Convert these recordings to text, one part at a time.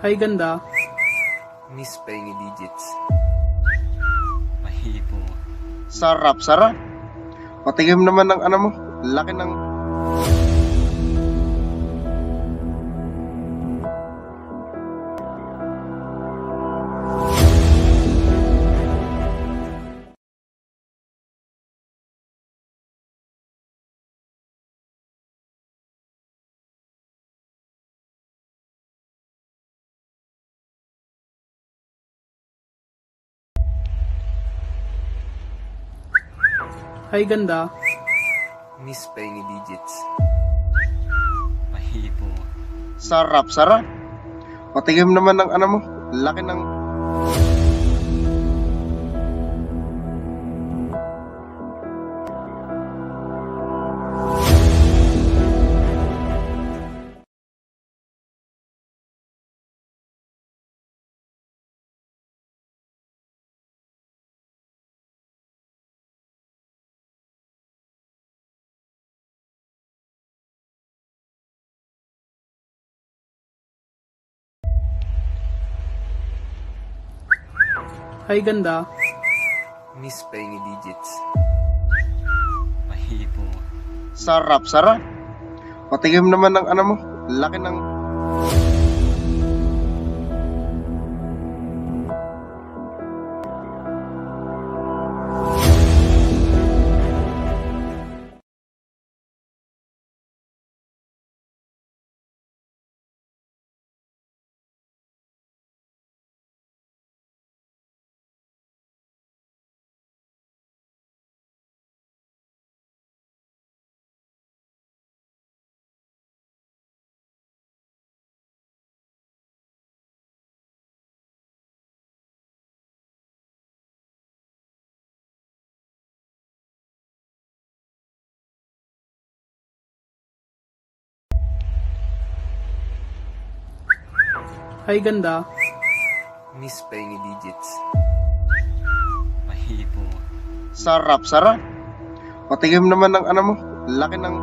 Hi, ganda. Miss Pengy Digits. Mahipo. Sarap. Patigim naman ng ano mo. Laki ng... Hi, ganda. Miss Pengy Digits. Mahipo. Sarap. Patigim naman ng ano mo. Laki ng... Hi, ganda. Miss Pengy Digits. Mahipo. Sarap. Patigim naman ng ano mo. Laki ng... Hi, ganda. Miss Pengy Digits. Mahipo. Sarap. Patigim naman ng ano mo. Laki ng...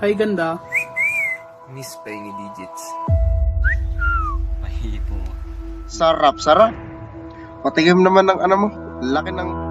Hi, ganda. Miss Pengy Digits. Mahipo. Sarap. Patingin naman ng ano mo. Laki ng...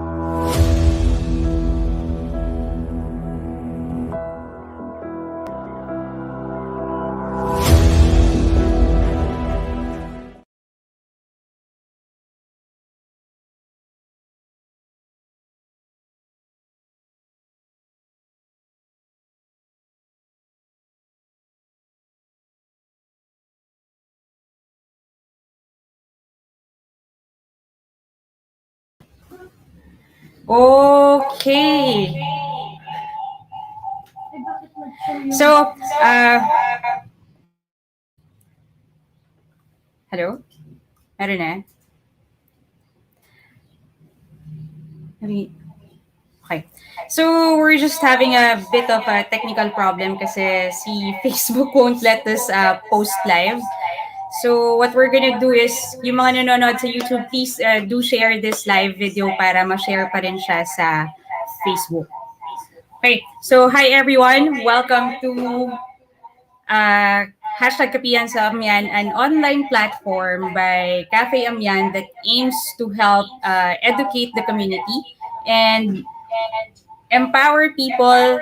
Okay. So, hello? Meron na? Okay. So, we're just having a bit of a technical problem kasi si Facebook won't let us post live. So, what we're gonna do is, yung mga nanonood sa YouTube, please do share this live video para ma-share pa rin siya sa Facebook. Okay, so hi everyone. Welcome to hashtag Kapiyan sa Amyan, an online platform by Cafe Amyan that aims to help educate the community and empower people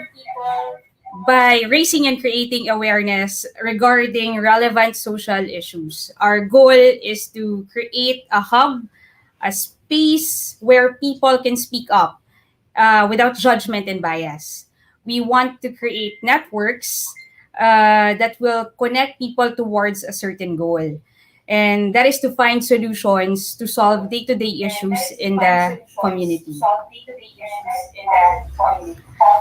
by raising and creating awareness regarding relevant social issues. Our goal is to create a hub, a space where people can speak up without judgment and bias. We want to create networks that will connect people towards a certain goal. And that is to find solutions to solve day-to-day issues in the community.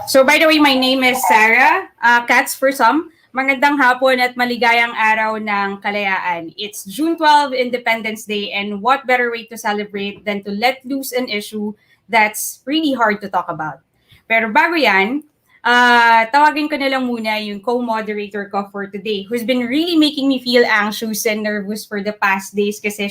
So by the way, my name is Sarah. Cats for some. Magandang hapon at maligayang araw ng kalayaan. It's June 12, Independence Day, and what better way to celebrate than to let loose an issue that's really hard to talk about. Pero bago yan, tawagin ko na lang muna yung co-moderator ko for today, who's been really making me feel anxious and nervous for the past days kasi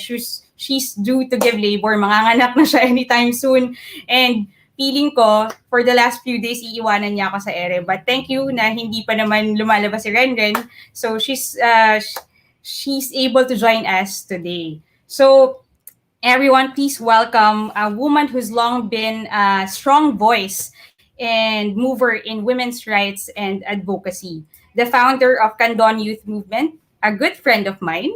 she's due to give labor. Manganganak na siya anytime soon. And feeling ko, for the last few days, iiwanan niya ako sa ere. But thank you na hindi pa naman lumalabas si Renren. So she's able to join us today. So everyone, please welcome a woman who's long been a strong voice and mover in women's rights and advocacy. The founder of Candon Youth Movement, a good friend of mine,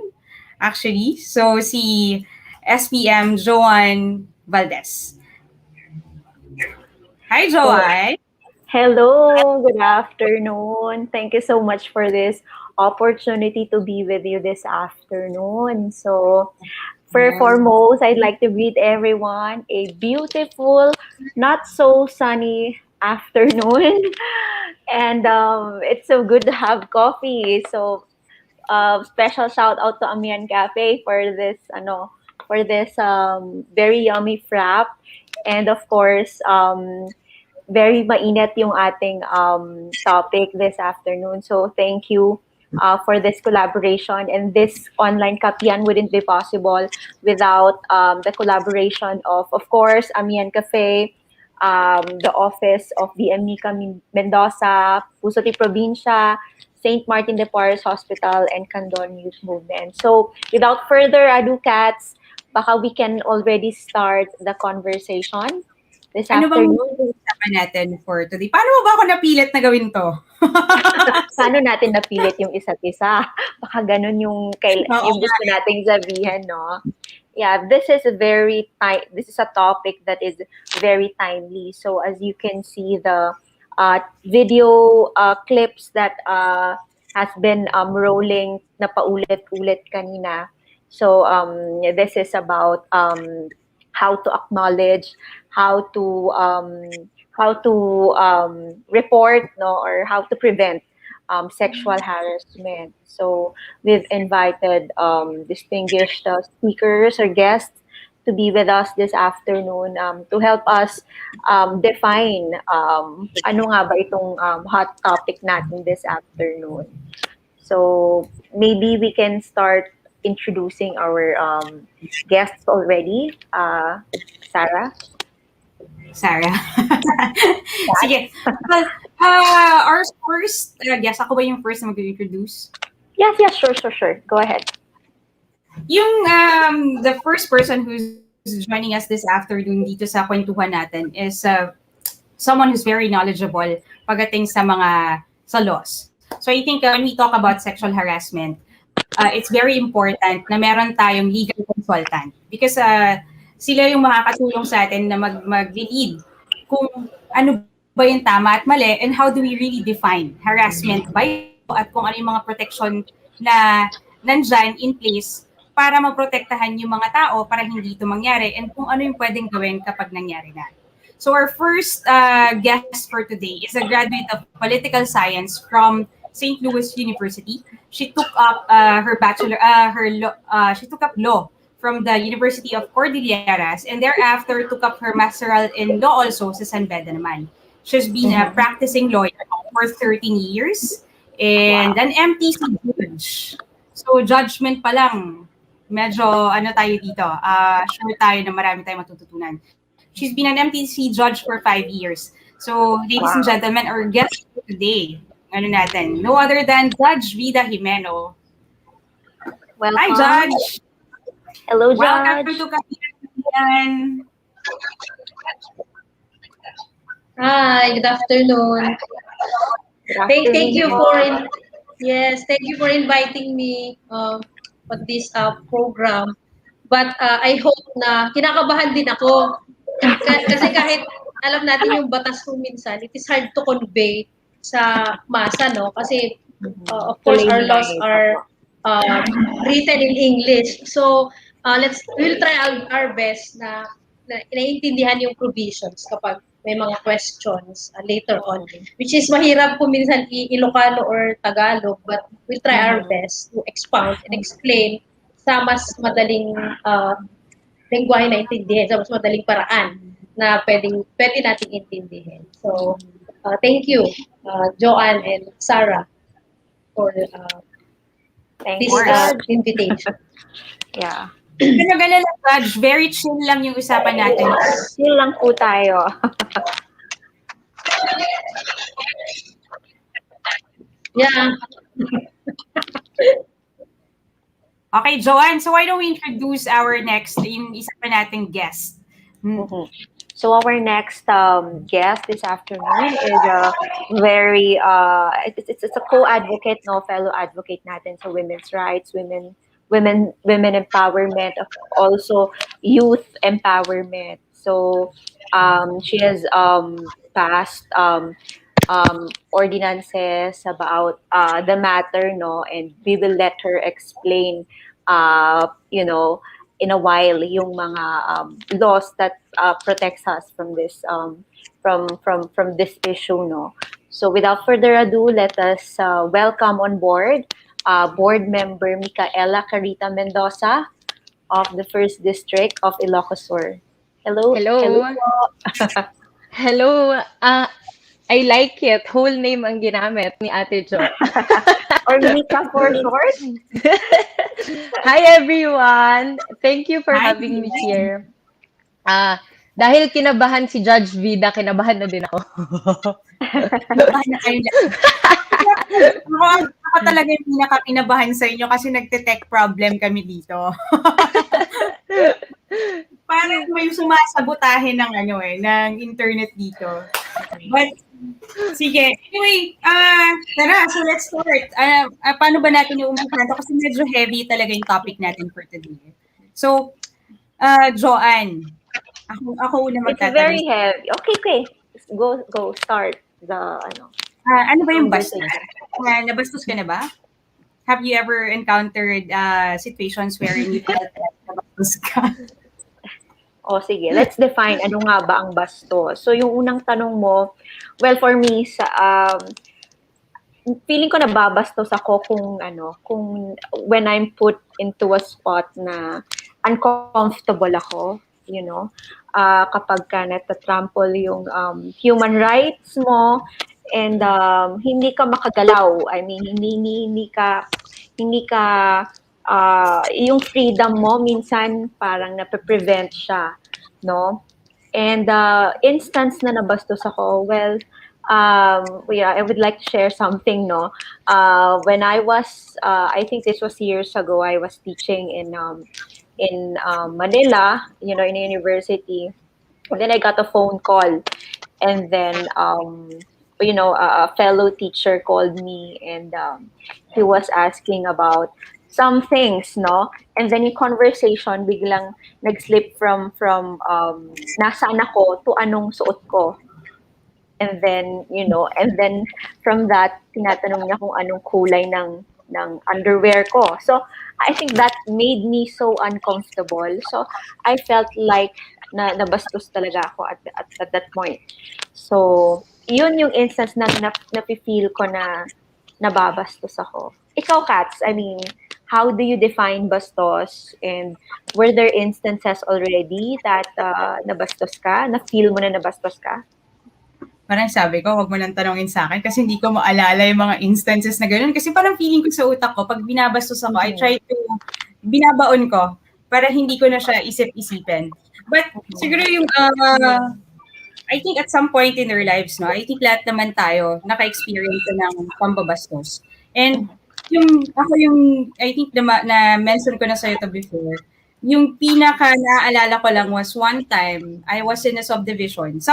actually. So si SPM Joan Valdez. Hi, Joanne. Hello, good afternoon. Thank you so much for this opportunity to be with you this afternoon. So, foremost, I'd like to greet everyone a beautiful, not so sunny afternoon. And it's so good to have coffee. So, special shout out to Amian Cafe for this, very yummy frap. And of course, very mainit yung ating topic this afternoon. So thank you for this collaboration. And this online kapian wouldn't be possible without the collaboration of course, Amian Cafe, the office of DMNICA Mendoza, Puso de Provincia, St. Martin de Porres Hospital, and Candon Youth Movement. So without further ado, Cats, baka we can already start the conversation this afternoon. Ano bang usapan natin for today? Paano mo ba ako napilit na gawin to? Paano natin napilit yung isa't isa? Baka ganun yung gusto nating sabihin, no? Yeah, this is a topic that is very timely. So as you can see, the video clips that has been rolling na paulit-ulit kanina. So this is about how to acknowledge, how to report, no, or how to prevent sexual harassment. So we've invited distinguished speakers or guests to be with us this afternoon to help us define ano nga ba itong hot topic natin this afternoon. So maybe we can start introducing our guests already. Sarah? Sige. Well, Our first, yes, ako ba yung first na mag-introduce? Yes, sure. Go ahead. Yung the first person who's joining us this afternoon dito sa kwentuhan natin is someone who's very knowledgeable pagdating sa laws. So I think when we talk about sexual harassment, it's very important na meron tayong legal consultant because sila yung makakatulong sa atin na mag-lead kung ano ba yung tama at mali and how do we really define harassment by law at kung ano yung mga protection na nandyan in place para maprotektahan yung mga tao para hindi ito mangyari and kung ano yung pwedeng gawin kapag nangyari na. So our first guest for today is a graduate of political science from St. Louis University. She took up her bachelor, she took up law from the University of Cordilleras and thereafter took up her masteral in law also sa San Beda naman. She's been a practicing lawyer for 13 years and an MTC judge. So judgment pa lang, medyo ano tayo dito, sure tayo na marami tayong matututunan. She's been an MTC judge for 5 years. So, ladies and gentlemen, our guest for today, no other than Judge Vida Jimeno. Welcome. Hi, Judge. Hello, Judge. Welcome to Kapitan. Hi, good afternoon. Thank you for inviting me for this program. But I hope na kinakabahan din ako. Kasi kahit alam natin yung batas kung minsan, it is hard to convey sa masa, no? Kasi of course our laws are written in English. So we'll try our best na naiintindihan yung provisions kapag may mga questions later on. Which is mahirap kung minsan Ilocano or Tagalog, but we'll try our best to expound and explain sa mas madaling lengguwahe na intindihin, sa mas madaling paraan na pwede nating intindihin. So, thank you, Joanne and Sarah, for this invitation. Yeah. Ganun lang, Judge. Very chill lang yung usapan natin. Chill lang po tayo. Yeah. Okay, Joanne, so why don't we introduce our next, yung isa pa nating guest? So our next guest this afternoon is a very it's a co-advocate, fellow advocate natin sa women's rights, women empowerment, also youth empowerment. So she has passed ordinances about the matter, and we will let her explain in a while yung mga laws that protects us from this from this issue, So without further ado, let us welcome on board board member Micaela Carita Mendoza of the 1st District of Ilocos Sur. Hello. Hello. I like it. Whole name ang ginamit ni Ate Jo. Or Mika for short. Hi everyone. Thank you for having me here. Dahil kinabahan si Judge Vida, kinabahan na din ako. Kinabahan na kayo lang. Ako talaga yung pinaka-kinabahan sa inyo kasi nagte-tech problem kami dito. Parang may sumasabotahe ng internet dito. But, sige. Anyway, tara, so let's start. Paano ba natin yung umpisan ito? Kasi medyo heavy talaga yung topic natin for today. So, Joanne, ako una magtatanong. It's very heavy. Okay. Go start the ano ba yung bastos? Nabastos ka na ba? Have you ever encountered situations wherein you felt that nabastos ka? Sige. Let's define ano nga ba ang bastos. So, yung unang tanong mo, well, for me, feeling ko nababastos ako kung when I'm put into a spot na uncomfortable ako, kapag ka natatrample yung human rights mo and hindi ka makagalaw. I mean, hindi ka yung freedom mo minsan parang nape-prevent siya, no? And instance na nabastos ako, well, Yeah, I would like to share something, no. When I was, I think this was years ago, I was teaching in Manila, in a university. And then I got a phone call, and then a fellow teacher called me, and he was asking about some things, no. And then in conversation, biglang nag-slip from nasaan ako to anong suot ko. And then from that, tinatanong niya kung anong kulay ng underwear ko. So, I think that made me so uncomfortable. So, I felt like nabastos talaga ako at that point. So, yun yung instance na nafe-feel ko na nababastos ako. Ikaw, Kats, I mean, how do you define bastos? And were there instances already that nabastos ka? Na-feel mo na nabastos ka? Parang sabi ko, wag mo nang tanongin sa akin kasi hindi ko maalala yung mga instances na gano'n. Kasi parang feeling ko sa utak ko, pag binabastos ako, I try to, binabaon ko para hindi ko na siya isip-isipin. But siguro yung, I think at some point in our lives, no, I think lahat naman tayo naka-experience ng pambabastos. And I think na-mention ko na sa'yo to before, yung pinaka naaalala ko lang was one time, I was in a subdivision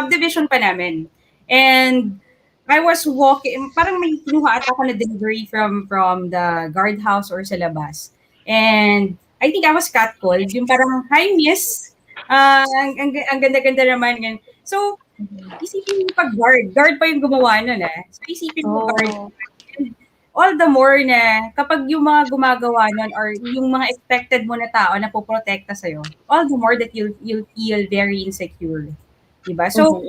pa namin. And I was walking, parang may kinuha ata ako na delivery from the guardhouse or sa labas. And I think I was catcalled. Yung parang, hi miss, ang ganda-ganda naman. So, isipin mo guard pa yung gumawa nun eh. So, isipin mo guard. And all the more na kapag yung mga gumagawa nun or yung mga expected mo na tao na poprotekta sa'yo, all the more that you'll feel very insecure. Diba? So,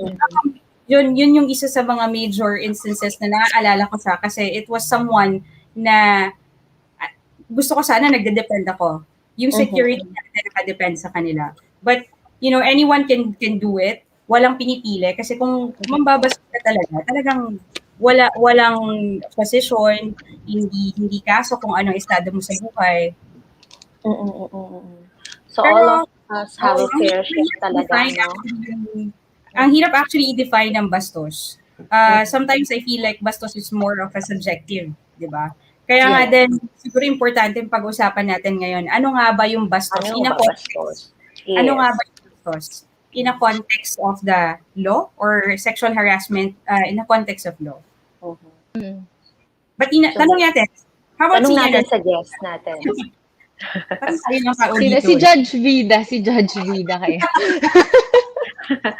yun yung isa sa mga major instances na naaalala ko siya kasi it was someone na gusto ko sana nagde-depend ako. Yung security natin nakadepend sa kanila. But, anyone can do it. Walang pinipili kasi kung mambabastos ka talagang walang posisyon, hindi kaso kung anong estado mo sa buhay. So, all of us have a fair share talaga, no? Ang hirap actually i-define ng bastos. Sometimes I feel like bastos is more of a subjective, di ba? Kaya nga din, siguro importante yung pag-usapan natin ngayon. Ano nga ba yung bastos? Ano nga bastos? Yes. Ano nga ba yung bastos? In a context of the law or sexual harassment in a context of law. But tanong natin, how about tanong natin sa guest natin. Si Judge Vida kayo.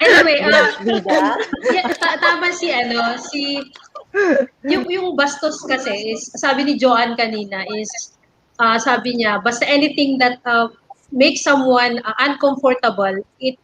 Anyway, tama yung bastos kasi is, sabi ni Joanne kanina is, sabi niya, basta anything that makes someone uncomfortable,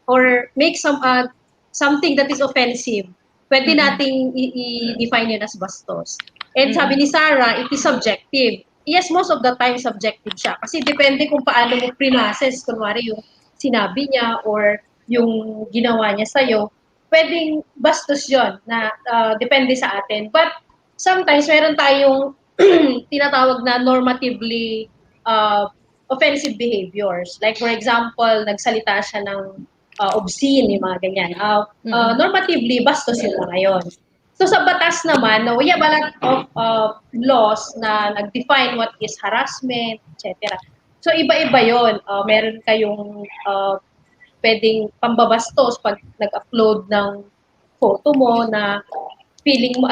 or make something that is offensive, pwede nating i-define yun as bastos. And sabi ni Sarah, it is subjective. Yes, most of the time subjective siya. Kasi depende kung paano mo pre-process, kunwari yung sinabi niya or yung ginawa niya sa'yo, pwedeng bastos yun na depende sa atin. But sometimes meron tayong tinatawag na normatively offensive behaviors. Like for example, nagsalita siya ng obscene, yung mga ganyan. Normatively, bastos yun na ngayon. So sa batas naman, we have a lot of laws na nag-define what is harassment, etc. So iba-iba yun. Meron kayong pwedeng pambabastos pag nag-upload ng photo mo na feeling mo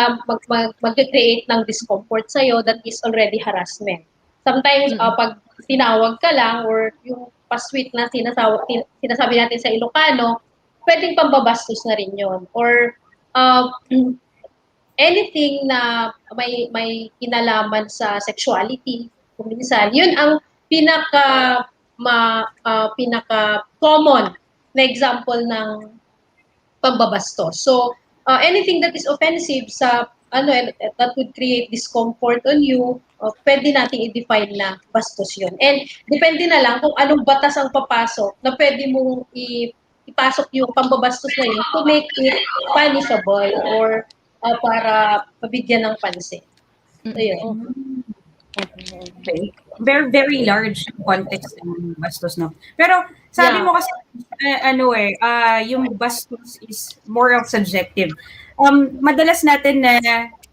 mag-create ng discomfort sa'yo, that is already harassment. Sometimes pag tinawag ka lang or yung pa-sweet na sinasabi natin sa Ilocano, pwedeng pambabastos na rin yun. Or anything na may kinalaman sa sexuality, kung minsan, yun ang pinaka common na example ng pambabastos. So, anything that is offensive sa that would create discomfort on you, pwede nating i-define na bastos yun. And depende na lang kung anong batas ang papasok na pwede mong ipasok yung pambabastos na yun to make it punishable or para mabigyan ng pansin. So, yun. Okay. Very, very large yung context ng bastos, no? Pero sabi Yeah. mo kasi, yung bastos is more of subjective. Madalas natin na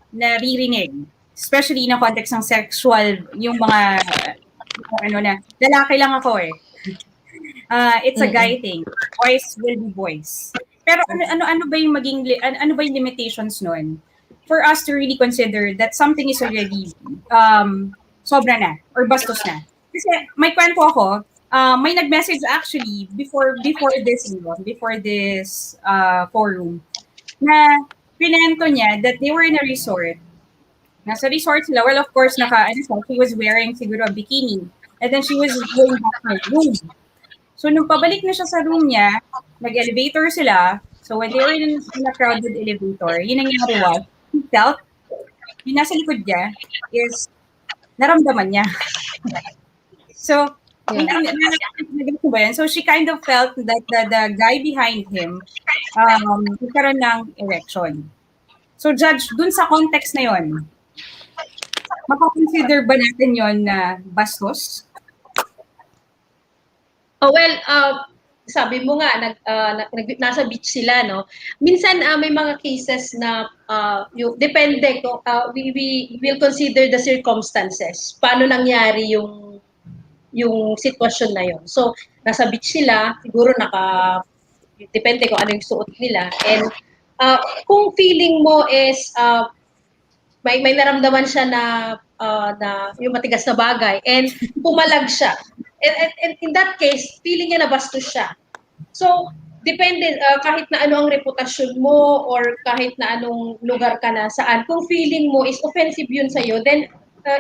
naririnig, especially in the context ng sexual, yung mga, na, lalaki lang ako eh. It's a guy thing. Boys will be boys. Pero ano ba yung ano ba yung limitations nun for us to really consider that something is already sobra na or bastos na? Kasi may kwento ako, may nag-message actually before this forum na pinento niya that they were in a resort. Nasa resort sila. Well, of course, she was wearing siguro a bikini. And then she was going back to her room. So, nung pabalik na siya sa room niya, nag-elevator sila. So, when they were in a crowded elevator, yun nangyari was, he felt, yung nasa likod niya, is naramdaman niya. So, so she kind of felt that the guy behind him nagkaroon ng erection. So, Judge, dun sa context na yon, makakonsider ba natin yon na bastos? Sabi mo nga, nasa beach sila, no? Minsan, may mga cases na, depende kung, we will consider the circumstances. Paano nangyari yung sitwasyon na yon. So, nasa beach sila, siguro depende kung ano yung suot nila. And, kung feeling mo is, may naramdaman siya na yung matigas na bagay and pumalag siya. And in that case, feeling niya na bastos siya. So, depende, kahit na ano ang reputasyon mo or kahit na anong lugar ka na saan, kung feeling mo is offensive yun sa'yo, then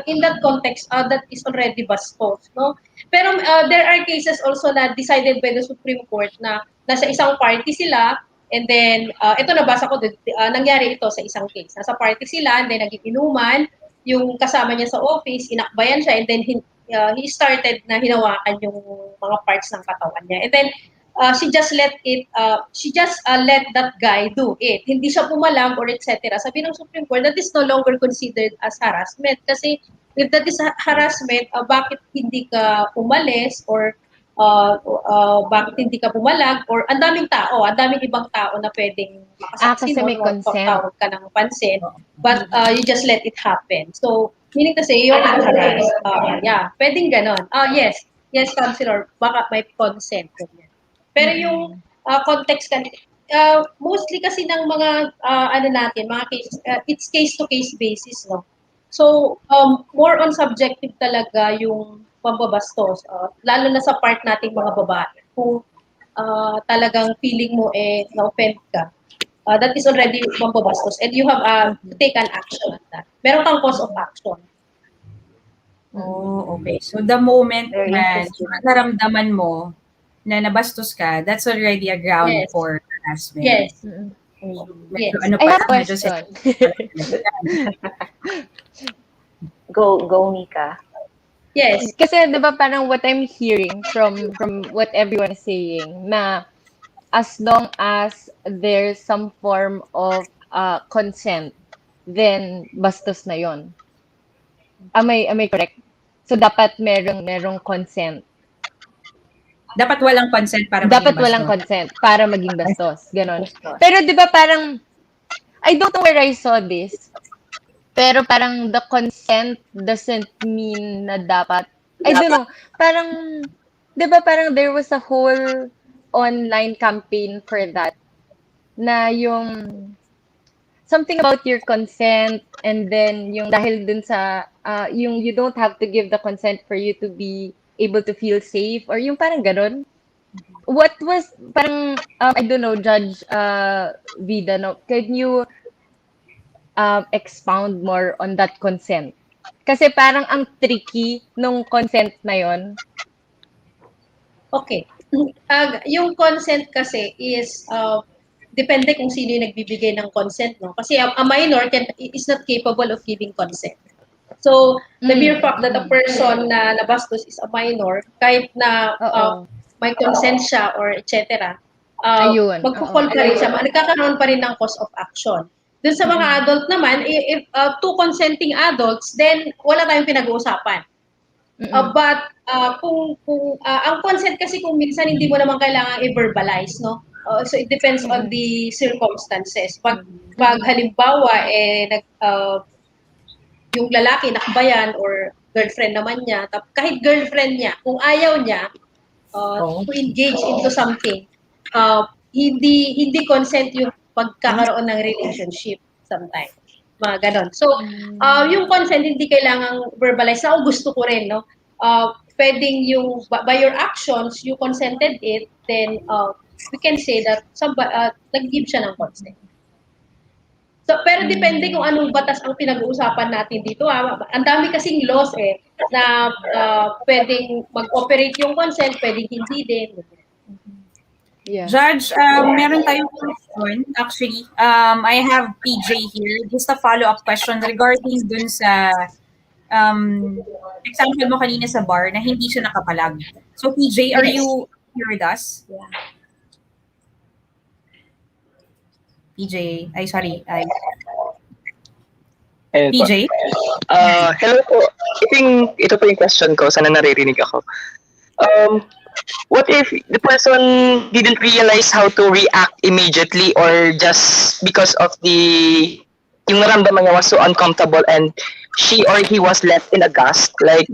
in that context, that is already bastos, no? Pero there are cases also na decided by the Supreme Court na nasa isang party sila, and then, ito nabasa ko, nangyari ito sa isang case. Nasa party sila, and then nag-inuman, yung kasama niya sa office, inakbayan siya, and then he started na hinawakan yung mga parts ng katawan niya. And then, she just let that guy do it. Hindi siya pumalam or etc. Sabi ng Supreme Court, that is no longer considered as harassment. Kasi if that is harassment, bakit hindi ka umalis or bakit hindi ka pumalag or ang daming ibang tao na pwedeng makasaksi kasi may consent. Tawag ka ng pansin, but you just let it happen. So, meaning to say, you're not harassed. Pwedeng ganon. Yes, Councilor, baka may consent. Pero yung context, mostly kasi ng mga, mga cases, it's case-to-case basis, no? So, more on subjective talaga yung pambabastos, lalo na sa part nating mga babae. Kung talagang feeling mo na-offend ka, that is already pambabastos and you have to take an action on that. Meron kang cause of action. Oh, okay. So the moment na naramdaman mo na nabastos ka, that's already a ground for harassment. Yes. Yes. I have a question. Go, Mika. Yes. Kasi 'di ba parang what I'm hearing from what everyone is saying na as long as there's some form of consent, then bastos na 'yon. Am I correct? So dapat merong consent. Dapat walang consent para Dapat maging walang bastos. consent para maging bastos, ganon. Pero 'di ba parang I don't know where I saw this. Pero parang the consent doesn't mean na dapat, I don't know, parang, di ba parang there was a whole online campaign for that, na yung something about your consent, and then yung dahil dun sa, yung you don't have to give the consent for you to be able to feel safe, or yung parang ganon. What was, parang, I don't know, Judge Vida, no? Can you expound more on that consent? Kasi parang ang tricky nung consent na yon. Okay. Yung consent kasi is depende kung sino yung nagbibigay ng consent, no? Kasi a minor is not capable of giving consent. So, the mere fact that a person na nabastos is a minor, kahit na may consent siya or etc., magpo-fall pa rin siya, nagkakaroon pa rin ng cause of action. Dun sa mga adult naman, if two consenting adults, then wala tayong pinag-uusapan. But ang consent kasi kung minsan hindi mo naman kailangan i-verbalize, no? So it depends on the circumstances. Pag halimbawa yung lalaki nakbayan or girlfriend naman niya, kahit girlfriend niya, kung ayaw niya to engage into something, hindi consent yung pagkakaroon ng relationship sometimes. Mga ganon. So, yung consent hindi kailangang verbalize. Ako gusto ko rin, no? Pwedeng yung, by your actions, you consented it, then we can say that nag-give siya ng consent. So, pero depende kung anong batas ang pinag-uusapan natin dito. Ang dami kasing laws na pwedeng mag-operate yung consent, pwedeng hindi din. Yeah. Judge, meron tayong question. Actually, I have PJ here. Just a follow-up question regarding dun sa example mo kanina sa bar na hindi siya nakapalag. So, PJ, are you here with us? Yeah. PJ, sorry. Ayun po. PJ? Hello po. Ito po yung question ko. Sana naririnig ako. What if the person didn't realize how to react immediately or just because of yung naramdaman niya was so uncomfortable and she or he was left in a gust? Like,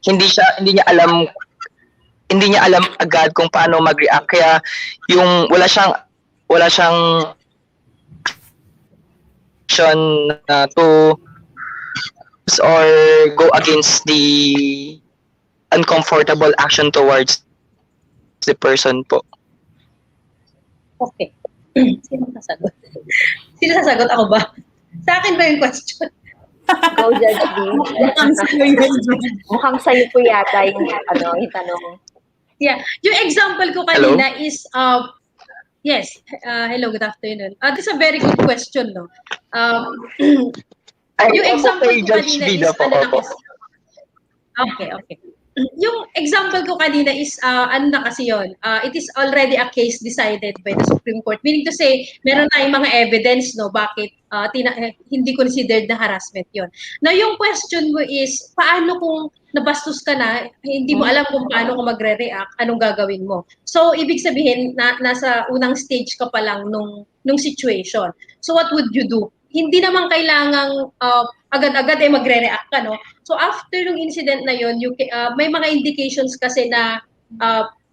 hindi niya alam agad kung paano mag-react. Kaya yung wala siyang to or go against the uncomfortable action towards the person po. Okay. Sino sasagot? Sino sasagot? Ako ba? Sa akin ba yung question? Go, Judge B. Mukhang sa'yo po yata yung tanong. Yeah. Yung example ko kanina is, yes. Hello, good afternoon. This is a very good question, no? Yung example ko kanina is, Okay. Yung example ko kanina is, yun? It is already a case decided by the Supreme Court. Meaning to say, meron tayong mga evidence, no, bakit hindi considered na harassment yun. Now, yung question mo is, paano kung nabastos ka na, hindi mo alam kung paano ka magre-react, anong gagawin mo? So, ibig sabihin, nasa unang stage ka pa lang nung situation. So, what would you do? Hindi naman kailangang agad-agad magre-react ka, no? So after yung incident na yun, may mga indications kasi na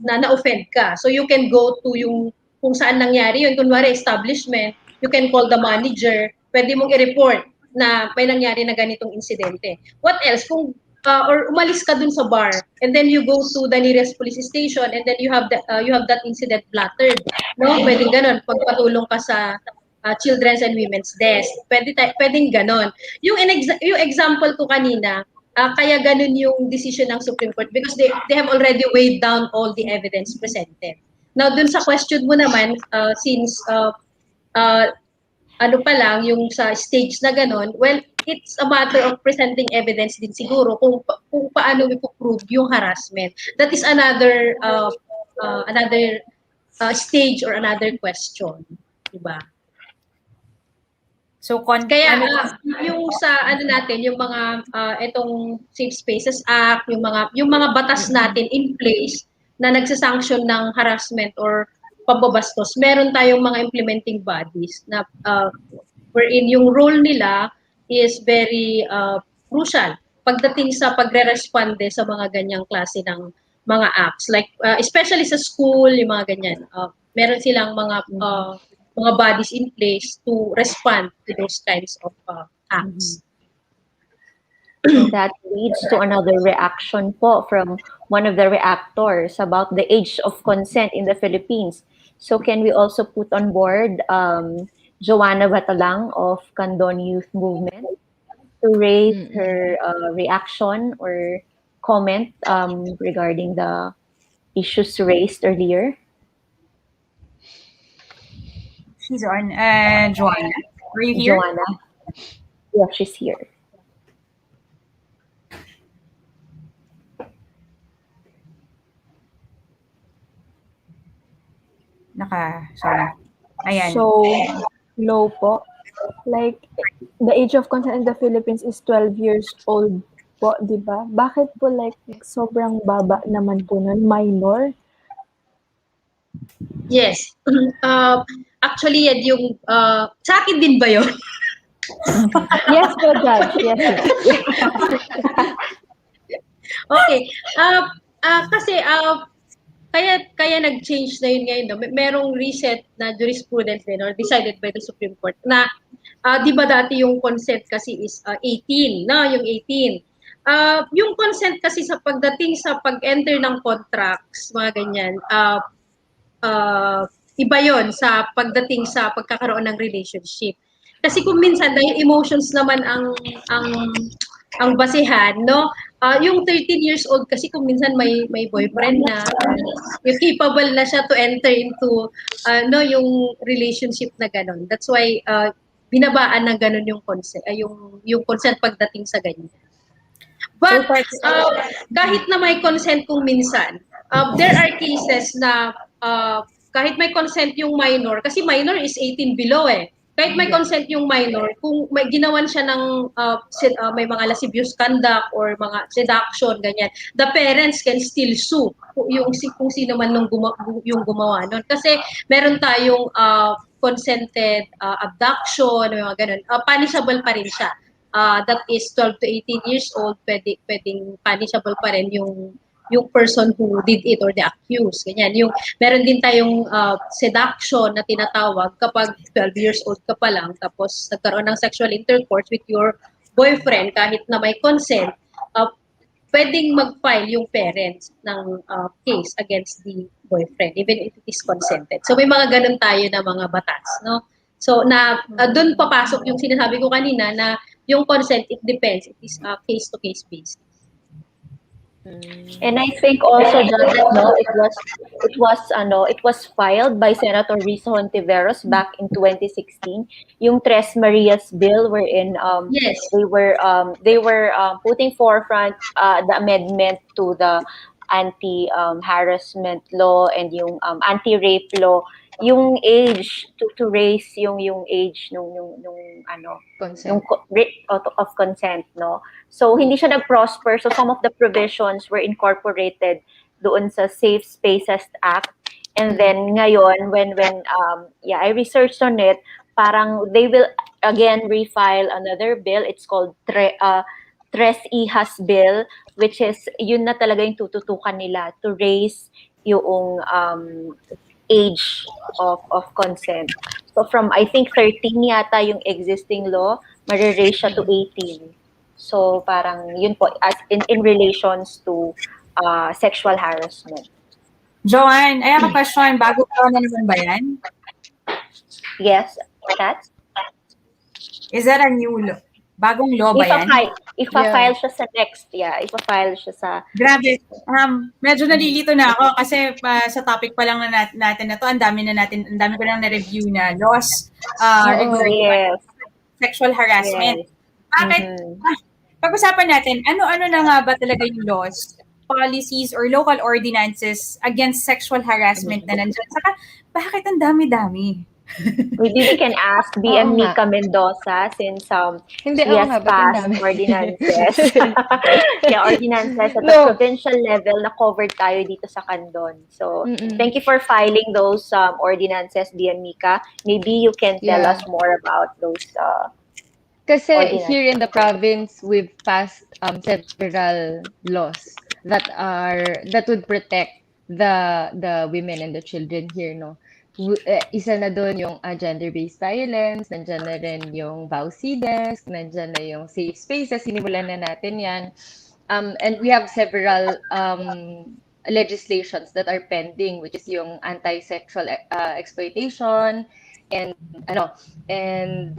na-offend ka. So you can go to yung kung saan nangyari yun. Kunwari establishment, you can call the manager, pwede mong i-report na may nangyari na ganitong insidente. What else? Kung or umalis ka dun sa bar and then you go to the nearest police station and then you have that incident blattered, no? Pwedeng ganun, pagpatulong ka sa children's and women's desk. Pwedeng ganon. Yung example ko kanina, kaya ganon yung decision ng Supreme Court because they have already weighed down all the evidence presented. Now, dun sa question mo naman, since pa lang, yung sa stage na ganon, well, it's a matter of presenting evidence din siguro kung paano we prove yung harassment. That is another stage or another question. Diba? So, kaya yung sa natin, yung mga itong Safe Spaces Act, yung mga batas natin in place na nagsasanction ng harassment or pambabastos, meron tayong mga implementing bodies na wherein yung role nila is very crucial pagdating sa pagre-responde sa mga ganyang klase ng mga acts, like especially sa school, yung mga ganyan. Meron silang mga bodies in place to respond to those kinds of acts. That leads to another reaction po from one of the reactors about the age of consent in the Philippines. So can we also put on board Joanna Batalang of Candon Youth Movement to raise her reaction or comment regarding the issues raised earlier? She's on. Joanna, are you here? Joanna. Yeah, she's here. Sorry. Ayan. So, low po. like, the age of consent in the Philippines is 12 years old po, di ba? Bakit po like sobrang baba naman po nun? Minor? Yes. Actually, yan yung, sa akin din ba yun? Yes po, Judge. Yes. Okay. Kasi, kaya nag-change na yun ngayon. No? Merong recent na jurisprudence din or decided by the Supreme Court na, di ba dati yung consent kasi is 18, no? Yung 18. Yung consent kasi sa pagdating sa pag-enter ng contracts, mga ganyan, iba yon sa pagdating sa pagkakaroon ng relationship. Kasi kung minsan dahil emotions naman ang basehan, no? Yung 13 years old kasi kung minsan may boyfriend na, yung capable na siya to enter into no yung relationship na ganun. That's why binabaan na ganun yung consent, yung consent pagdating sa ganyan. But kahit na may consent kung minsan, there are cases na kahit may consent yung minor, kasi minor is 18 below eh. Kahit may consent yung minor, kung may ginawan siya ng may mga lascivious conduct or mga seduction, ganyan, the parents can still sue kung sino man yung gumawa nun. Kasi meron tayong consented abduction, mga ganun. Punishable pa rin siya. That is 12 to 18 years old, pwedeng punishable pa rin yung person who did it or the accused. Ganyan. Meron din tayong seduction na tinatawag kapag 12 years old ka pa lang tapos nagkaroon ng sexual intercourse with your boyfriend kahit na may consent, pwedeng mag-file yung parents ng case against the boyfriend even if it is consented. So may mga ganun tayo na mga batas, no? So doon papasok yung sinasabi ko kanina na yung consent, it depends. It is case-to-case basis. And I think also, Judge, no, it was filed by Senator Risa Hontiveros back in 2016. Yung Tres Marias bill wherein Yes. they were putting forefront the amendment to the anti-harassment law and yung anti-rape law, yung age to raise yung age nung Consent. rate of consent, no? So hindi siya nag-prosper, so some of the provisions were incorporated doon sa Safe Spaces Act. And then ngayon when I researched on it, parang they will again refile another bill. It's called Tres Hijas Bill, which is yun na talaga yung tututukan nila to raise yung age of consent. So from I think 13 yata yung existing law, ma-raise siya to 18. So parang yun po as in relations to sexual harassment. Joanne, I have a question. Bago pa na naman ba yan? Yes, that's Is that a new law? Bagong law ba yan? Ipa-file siya sa next. Yeah, ipa-file siya sa... Grabe. Medyo nalilito na ako kasi sa topic pa lang na natin na to, ang dami ko nang na-review na laws regarding sexual harassment. Yes. Bakit? Pag-usapan natin, ano-ano na nga ba talaga yung laws, policies, or local ordinances against sexual harassment na nandyan? Saka, bakit ang dami-dami? Maybe we can ask BM Nika Mendoza since Hindi, she has passed ordinances. Ordinances at the provincial level na covered tayo dito sa Candon. So, thank you for filing those ordinances, BM Nika. Maybe you can tell us more about those Kasi here in the province, we've passed several laws that would protect the women and the children here, no? Isa na doon yung gender-based violence, nandyan na rin yung VAUCIDES, nandyan na yung safe spaces, sinimulan na natin yan. And we have several legislations that are pending, which is yung anti-sexual exploitation and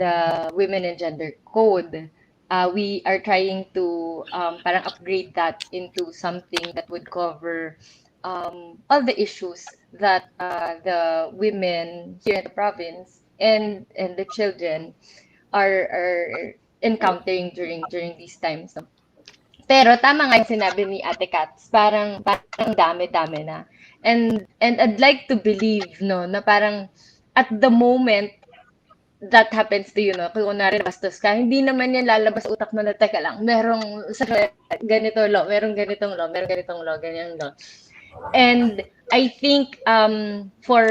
the Women and Gender Code. We are trying to parang upgrade that into something that would cover all the issues that the women here in the province and the children are encountering during these times. No? Pero tama nga yung sinabi ni Ate Katz, parang dami-dami na. And I'd like to believe, no, na parang at the moment that happens to you, no? Kung kunwari bastos ka, hindi naman yan lalabas sa utak mo na, teka lang, merong sa ganito law, merong ganitong law, merong ganitong law, ganyan law. And I think for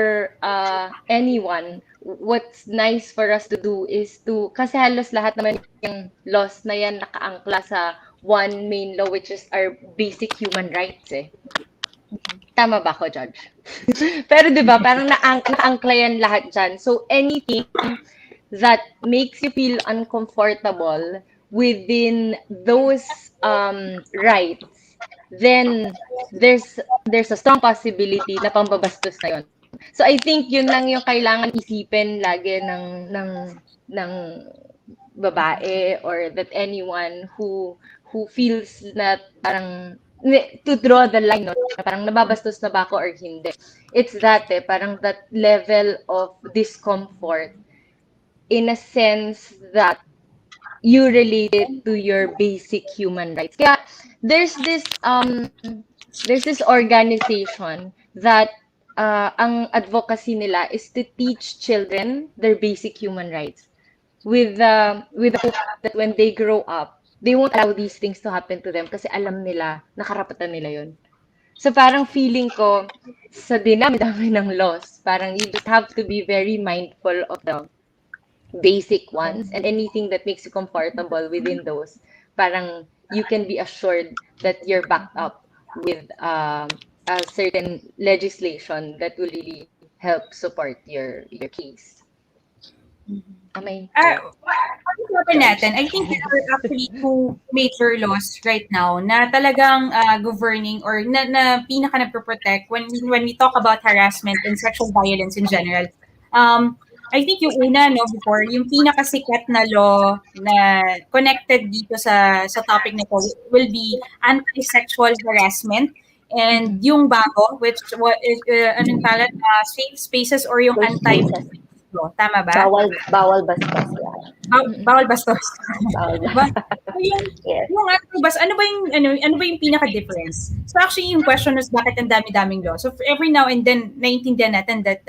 anyone, what's nice for us to do is to, kasi halos lahat naman yung laws na yan nakaangkla sa one main law, which is our basic human rights eh. Tama ba ako, Judge? Pero di ba, parang naangkla yan lahat dyan. So anything that makes you feel uncomfortable within those rights, then there's a strong possibility na pambabastos na yun. So I think yun lang yung kailangan isipin lagi ng babae, or that anyone who feels na parang to draw the line, no? Parang nababastos na ba ako or hindi. It's that parang that level of discomfort in a sense that you relate it to your basic human rights. Kaya there's this organization that ang advocacy nila is to teach children their basic human rights with the hope that when they grow up, they won't allow these things to happen to them kasi alam nila, nakarapatan nila yun. So parang feeling ko, sa dinami-dami ng laws, parang you just have to be very mindful of the basic ones, and anything that makes you comfortable within those, parang you can be assured that you're backed up with a certain legislation that will really help support your case. Amay. Pag-usapan natin, I think there are actually two major laws right now na talagang governing or na pinaka nagpo-protect when we talk about harassment and sexual violence in general. I think yung una, no, before, yung pinakasikat na law na connected dito sa topic na ito will be anti-sexual harassment, and yung bago, which is, anong talat, safe spaces or yung anti-bastos law. Tama ba? Bawal bastos. Bawal bastos. Yes. Yung anti-bas, ano ba yung pinaka-difference? So actually, yung question is bakit ang dami-daming law? So every now and then, naiintindihan natin that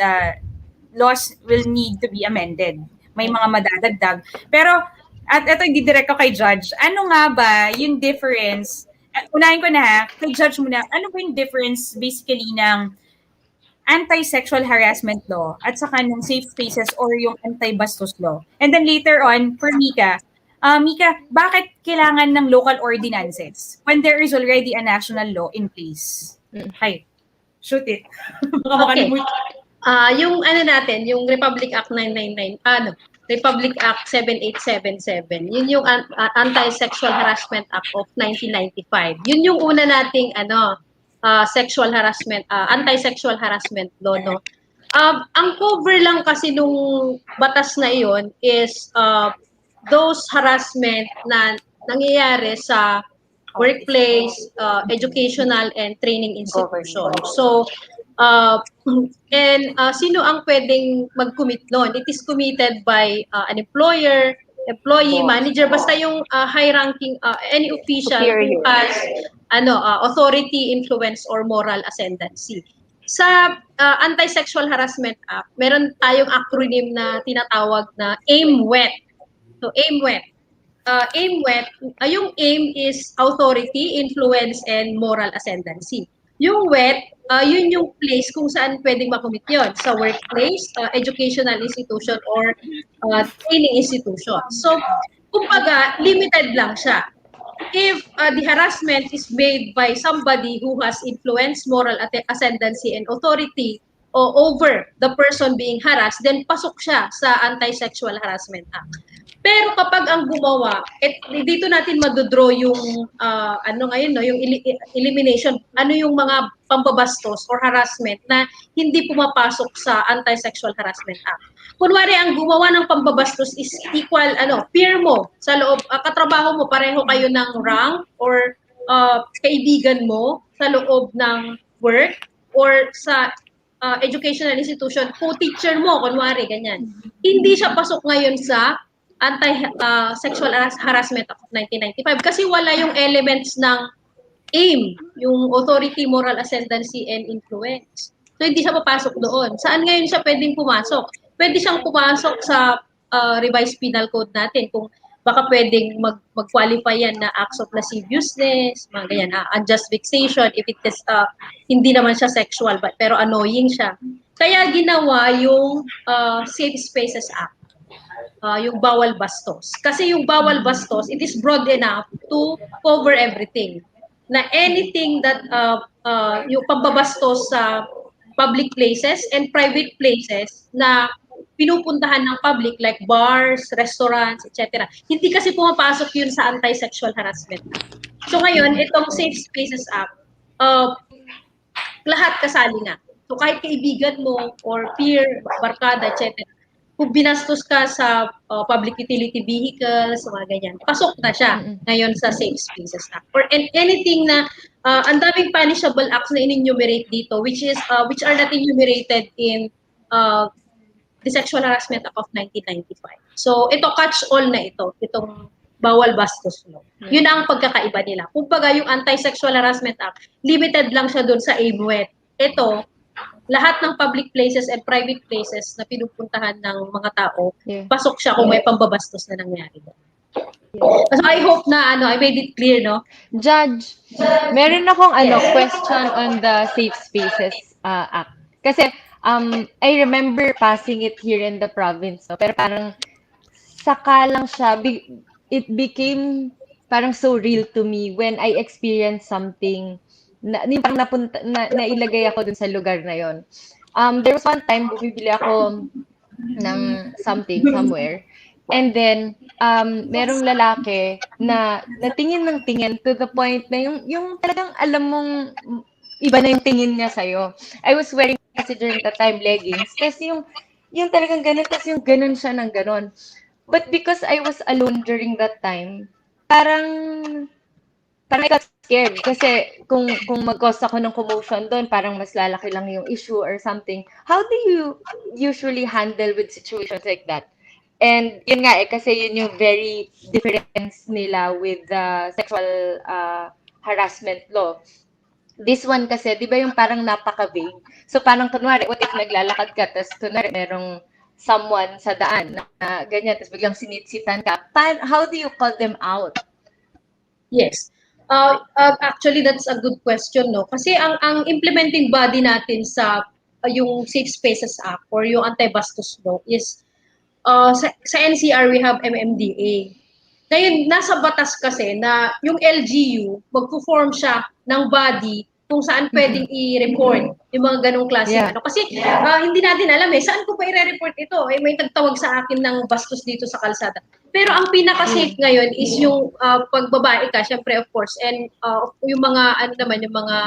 laws will need to be amended. May mga madadagdag. Pero, at ito, hindi direct ko kay Judge. Ano nga ba yung difference? Unahin ko na, kay Judge muna, ano ba yung difference basically ng anti-sexual harassment law at saka ng safe spaces or yung anti-bastos law? And then later on, for Mika, bakit kailangan ng local ordinances when there is already a national law in place? Hi, shoot it. Okay. Yung natin, yung Republic Act 999, Republic Act 7877, yun yung Anti-Sexual Harassment Act of 1995. Yun yung una nating sexual harassment, anti-sexual harassment law, no? Ang cover lang kasi nung batas na iyon is those harassment na nangyayari sa workplace, educational and training institution. So, sino ang pwedeng mag-commit noon? It is committed by an employer, employee, manager, basta yung high-ranking, any official who has authority, influence, or moral ascendancy. Sa Anti-Sexual Harassment Act, meron tayong acronym na tinatawag na AIMWET. So, AIMWET. AIMWET, yung AIM is authority, influence, and moral ascendancy. Yung WET, yun yung place kung saan pwedeng makomit yun. Sa workplace, educational institution, or training institution. So, kumbaga, limited lang siya. If the harassment is made by somebody who has influence, moral ascendancy, and authority over the person being harassed, then pasok siya sa Anti-Sexual Harassment Act. Pero kapag ang gumawa, dito natin madodraw yung yung elimination, ano yung mga pambabastos or harassment na hindi pumapasok sa Anti-Sexual Harassment Act. Kunwari ang gumawa ng pambabastos is equal, peer mo sa loob, katrabaho mo, pareho kayo ng rank or kaibigan mo sa loob ng work or sa educational institution, co-teacher mo, kunwari, ganyan. Hindi siya pasok ngayon sa Anti-Sexual Harassment Act of 1995 kasi wala yung elements ng AIM, yung authority, moral ascendancy, and influence. So, hindi siya papasok doon. Saan ngayon siya pwedeng pumasok? Pwede siyang pumasok sa revised penal code natin kung baka pwedeng mag-qualify yan na acts of lasciviousness, mga ganyan, unjust vexation, if it is, hindi naman siya sexual, pero annoying siya. Kaya ginawa yung Safe Spaces Act, yung Bawal Bastos. Kasi yung Bawal Bastos, it is broad enough to cover everything. Na anything that, yung pambabastos sa public places and private places na pinupuntahan ng public like bars, restaurants, etc. Hindi kasi pumapasok yun sa anti-sexual harassment. So ngayon, itong Safe Spaces Act, lahat kasali nga. So kahit kaibigan mo or peer, barkada, etc. Kung binastos ka sa public utility vehicles, mga ganyan, pasok na siya ngayon sa Safe Spaces Act. Or anything na, ang daming punishable acts na in-enumerate dito, which are not enumerated in the Sexual Harassment Act of 1995. So ito, catch-all na itong Bawal Bastos Law. Yun ang pagkakaiba nila. Kumbaga yung Anti-Sexual Harassment Act, limited lang siya doon sa AIMWET. Ito, lahat ng public places and private places na pinupuntahan ng mga tao, pasok siya kung may pambabastos na nangyari doon. So I hope na I made it clear, no? Judge, meron akong question on the Safe Spaces Act. Kasi I remember passing it here in the province, no? Pero parang saka lang siya, it became parang so real to me when I experienced something na parang nailagay ako dun sa lugar na yon. There was one time bumibili ako ng something somewhere, and then merong lalaki na tingin ng tingin to the point na yung talagang alam mong iba na yung tingin niya sa'yo. I was wearing kasi during the time leggings, tapos yung talagang ganun, tapos yung ganun siya ng ganun. But because I was alone during that time, parang I got scared kasi kung mag-cause ako ng commotion doon, parang mas lalaki lang yung issue or something. How do you usually handle with situations like that? And yun nga kasi yun yung very difference nila with the sexual harassment law. This one kasi, di ba yung parang napaka-vague? So parang kunwari, what if naglalakad ka, tapos kunwari merong someone sa daan na ganyan, tapos biglang sinitsitan ka. How do you call them out? Yes. Actually, that's a good question, no? Kasi ang implementing body natin sa yung Safe Spaces Act or yung Anti-Bastos Law is sa NCR we have MMDA. Ngayon, nasa batas kasi na yung LGU, magpo-form siya ng body kung saan pwedeng i-report yung mga ganong klase. Kasi hindi natin alam saan ko pa i-report ito? May nagtawag sa akin ng bastos dito sa kalsada. Pero ang pinaka-safe ngayon is yung pagbabae ka, syempre of course, and yung mga, yung mga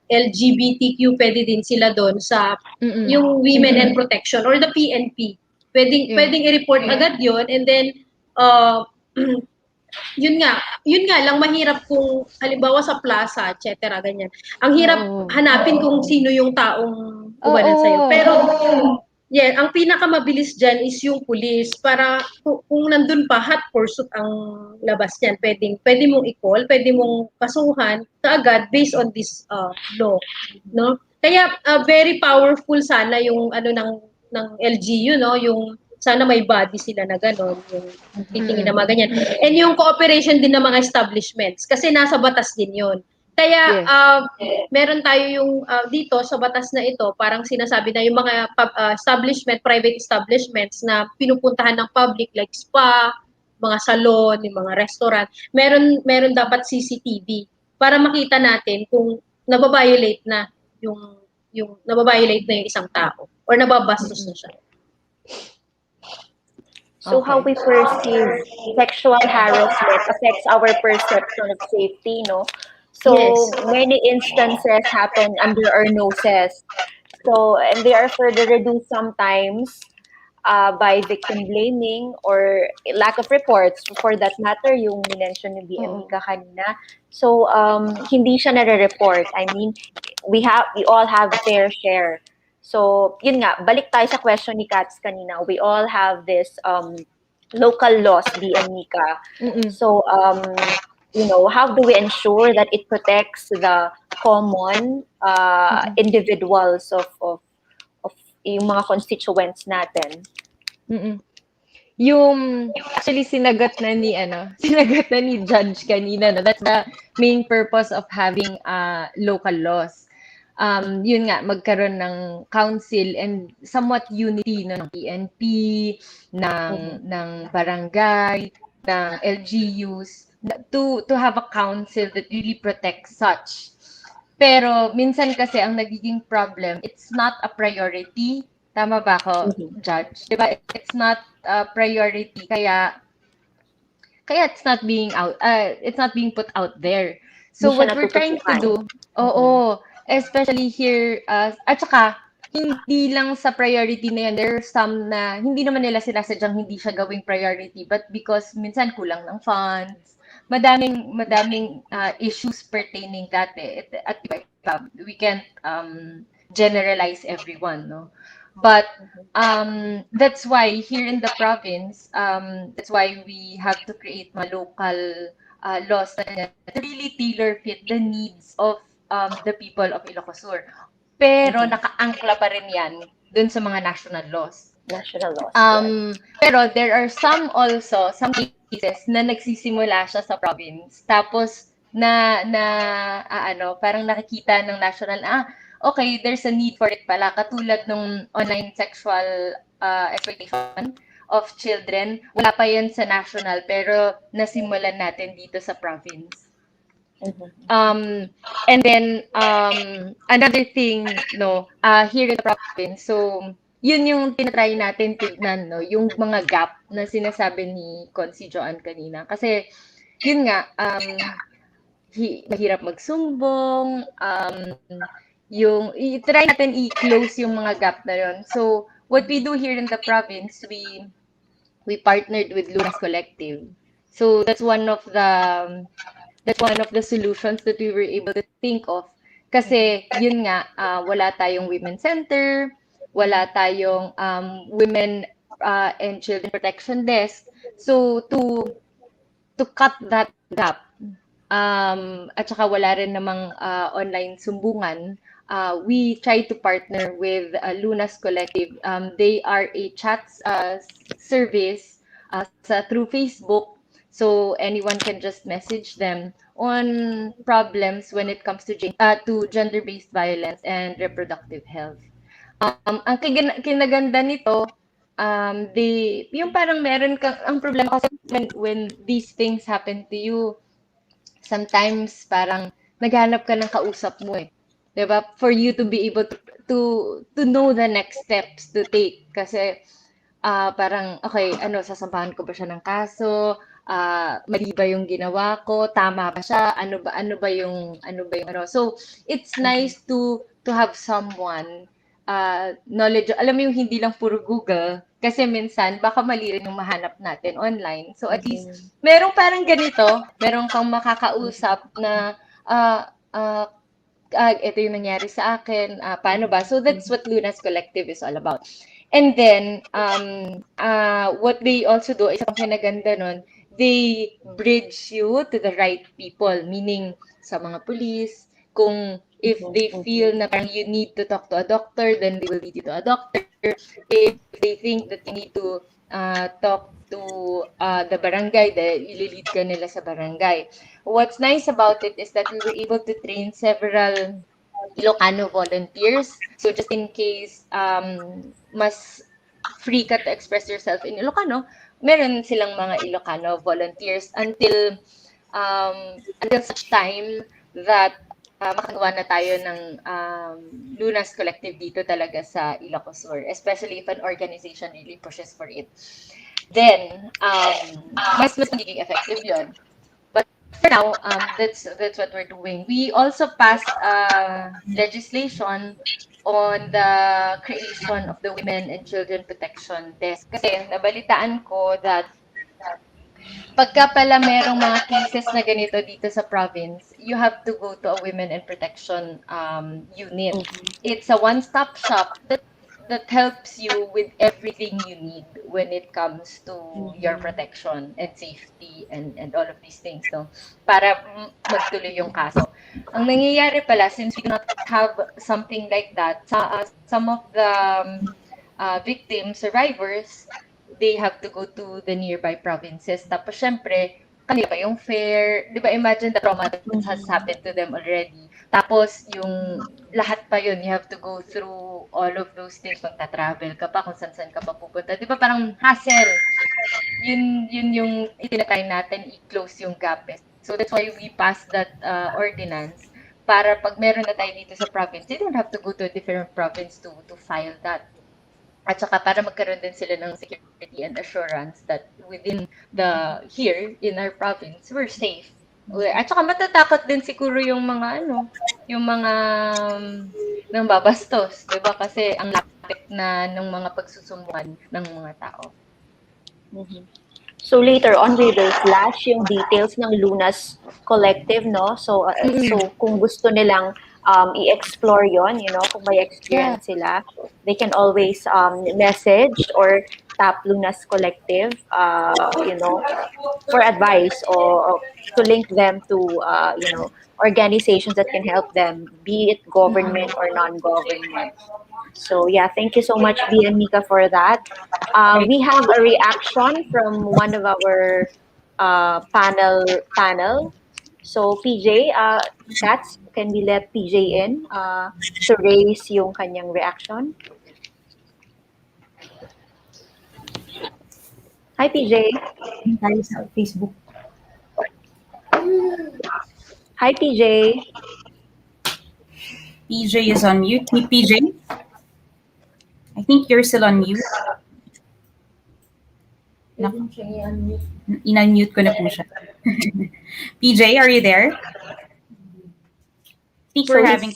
LGBTQ, pwede din sila doon sa yung Women and Protection or the PNP. Pwedeng i-report agad yun, and then yun nga lang, mahirap kung halimbawa sa plaza, etc. ganyan. Ang hirap hanapin kung sino yung taong umanan sa'yo. Pero ang pinakamabilis dyan is yung police para kung nandun pa, hot pursuit ang labas niyan. Pwede mong i-call, pwede mong kasuhan kaagad based on this law. No? Kaya very powerful sana yung ng LGU, no? Yung sana may body sila na gano'n, yung titingin na mga ganyan. And yung cooperation din ng mga establishments, kasi nasa batas din yun. Kaya meron tayo yung dito sa batas na ito, parang sinasabi na yung mga private establishments na pinupuntahan ng public like spa, mga salon, yung mga restaurant, meron dapat CCTV para makita natin kung nababiolate na yung nababiolate na yung isang tao or nababastos na siya. So how we perceive sexual harassment affects our perception of safety, no? So many instances happen under our noses. So, and they are further reduced sometimes by victim blaming or lack of reports. For that matter, yung minention ni BME ka kanina. So, hindi siya nare-report. I mean, we all have fair share. So, yun nga, balik tayo sa question ni Katz kanina. We all have this local laws, BME ka. So, how do we ensure that it protects the common individuals of yung mga constituents natin? Mm. Yung actually sinagot na ni sinagot na ni Judge kanina, no? That's the main purpose of having local laws. Yun nga, magkaroon ng council and somewhat unity, no, ng PNP, ng barangay, ng LGUs, to have a council that really protects such. Pero minsan kasi ang nagiging problem, it's not a priority. Tama ba ako, Judge? Diba? It's not a priority, kaya it's not being put out there. So Hindi siya what we're trying to natututukan. do, especially here, at saka hindi lang sa priority na yan, there are some na hindi naman nila sinasadyang hindi siya gawing priority, but because minsan kulang ng funds, madaming issues pertaining that at iba, we can't generalize everyone, no? But that's why here in the province, that's why we have to create mga local laws na to really tailor fit the needs of the people of Ilocos Sur. Pero nakaangkla pa rin yan dun sa mga national laws. National laws. Pero there are some cases na nagsisimula siya sa province. Tapos parang nakikita ng national okay, there's a need for it pala. Katulad ng online sexual exploitation of children, wala pa yan sa national, pero nasimulan natin dito sa province. And then another thing, here in the province, so yun yung tinatry natin tignan, yung mga gap na sinasabi ni Consi Joanne kanina. Kasi yun nga, mahirap magsumbong, try natin i-close yung mga gap na yun. So what we do here in the province, we partnered with Lunas Collective. So that's one of the solutions that we were able to think of. Kasi yun nga, wala tayong women center, wala tayong women and children protection desk. So to cut that gap, at saka wala rin namang online sumbungan, we try to partner with Lunas Collective. They are a chat service through Facebook. So anyone can just message them on problems when it comes to gender-based violence and reproductive health. Ang kinaganda nito, yung parang meron kang, ang problema kasi when these things happen to you, sometimes parang naghanap ka ng kausap mo diba? For you to be able to know the next steps to take. Kasi parang, okay, sasampahan ko ba siya ng kaso? Mali ba yung ginawa ko? Tama ba siya? Ano ba yung So, it's nice to have someone knowledge. Alam mo yung hindi lang puro Google, kasi minsan baka mali rin yung mahanap natin online. So at least merong parang ganito, merong kang makakausap na ito yung nangyari sa akin, paano ba? So that's what Lunas Collective is all about. And then what they also do, isang kinaganda nun, they bridge you to the right people, meaning sa mga police, kung if they feel na parang you need to talk to a doctor, then they will lead you to a doctor. If they think that you need to talk to the barangay, ililid ka nila sa barangay. What's nice about it is that we were able to train several Ilocano volunteers. So just in case mas free ka to express yourself in Ilocano, meron silang mga Ilocano volunteers until such time that makagawa na tayo ng Lunas Collective dito talaga sa Ilocos Sur, especially if an organization really pushes for it. Then, mas magiging effective yun. But for now, that's what we're doing. We also passed legislation on the creation of the Women and Children Protection Desk. Kasi nabalitaan ko that pagka pala merong mga cases na ganito dito sa province, you have to go to a Women and Protection unit. It's a one-stop shop that helps you with everything you need when it comes to your protection and safety and all of these things, no? Para magtuloy yung kaso. Ang nangyayari pala, since we do not have something like that, some of the victims, survivors, they have to go to the nearby provinces. Tapos, syempre, kanila pa yung fare. Di ba, imagine the trauma that has happened to them already. Tapos, yung lahat pa yun, you have to go through all of those things. Magta-travel ka pa, kung saan-saan ka pa pupunta. Di ba, parang hassle. Yun yung itinatry natin, i-close yung gap. So, that's why we passed that ordinance para pag meron na tayo dito sa province, they don't have to go to a different province to file that. At saka para magkaroon din sila ng security and assurance that within here in our province, we're safe. At saka matatakot din siguro yung mga ng babastos, 'di ba? Kasi ang lapit na ng mga pagsusumbungan ng mga tao. So later on, we will flash yung details ng Lunas Collective, no? So kung gusto nilang i-explore yon, kung may experience sila, they can always message or tap Lunas Collective, for advice or to link them to, organizations that can help them, be it government or non-government. So yeah, thank you so much, B and Mika, for that. We have a reaction from one of our panel. So PJ, Cats, can we let PJ in to raise yung kanyang reaction? Hi PJ. Tayo sa Facebook. Hi PJ. PJ is on mute. Hey, PJ? I think you're still on mute. In-unmute ko na po siya. PJ, are you there? Think we're having...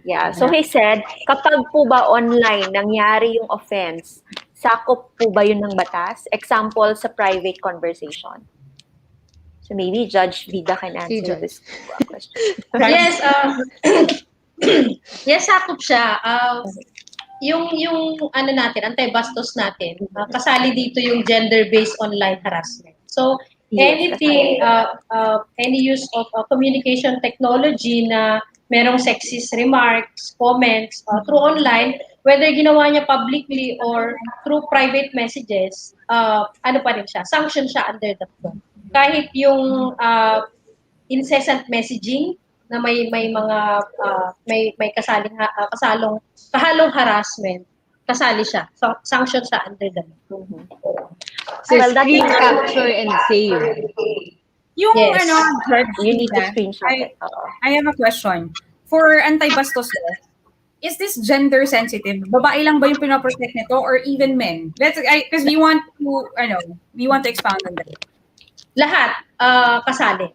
Yeah, so he said, kapag po ba online nangyari yung offense, sakop po ba yun ng batas? Example, sa private conversation. So maybe Judge Vida can answer this question. Yes, yes, sakop siya. Yung ano natin, anti-bastos natin, kasali dito yung gender-based online harassment. So, anything, any use of communication technology na merong sexist remarks, comments through online, whether ginawa niya publicly or through private messages, ano pa rin siya, sanction siya under the law. Kahit yung incessant messaging na may mga may kahalong harassment, kasali siya. So, sanction siya under the law. So, screen capture and save. Yung Yes. You need to screenshot it. I have a question. For anti-bastos law, is this gender sensitive? Babae lang ba yung pinoprotect nito or even men? Because we want to expound on that. Lahat kasali.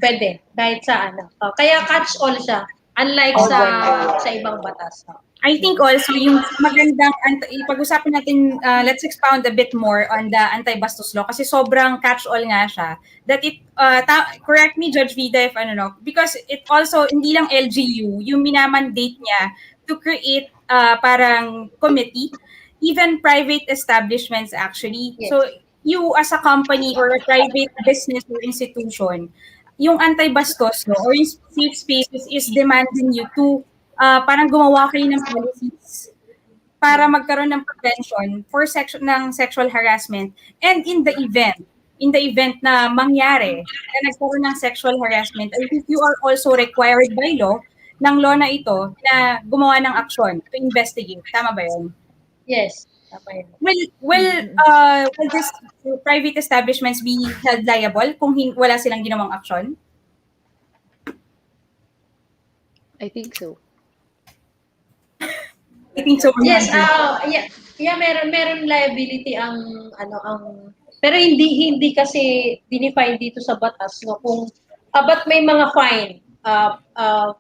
Pwede kahit sa ano. Kaya catch all siya unlike sa ibang batas. I think also yung magandang pag-usapan natin, let's expound a bit more on the anti-bastos law kasi sobrang catch-all nga siya. That it correct me Judge Vida if because it also hindi lang LGU yung minamandate niya to create parang committee, even private establishments actually. Yes. So you as a company or a private business or institution, yung anti-bastos law or yung safe spaces is demanding you to parang gumawa kayo ng policies para magkaroon ng prevention for sexual harassment. And in the event na mangyari na nagkaroon ng sexual harassment, I think you are also required by law ng law na ito na gumawa ng aksyon to investigate. Tama ba yun? Yes. Tama yun. Will this private establishments be held liable kung wala silang ginawang aksyon? I think so. I think so. Yes, meron liability ang pero hindi kasi dinefine dito sa batas kung but may mga fine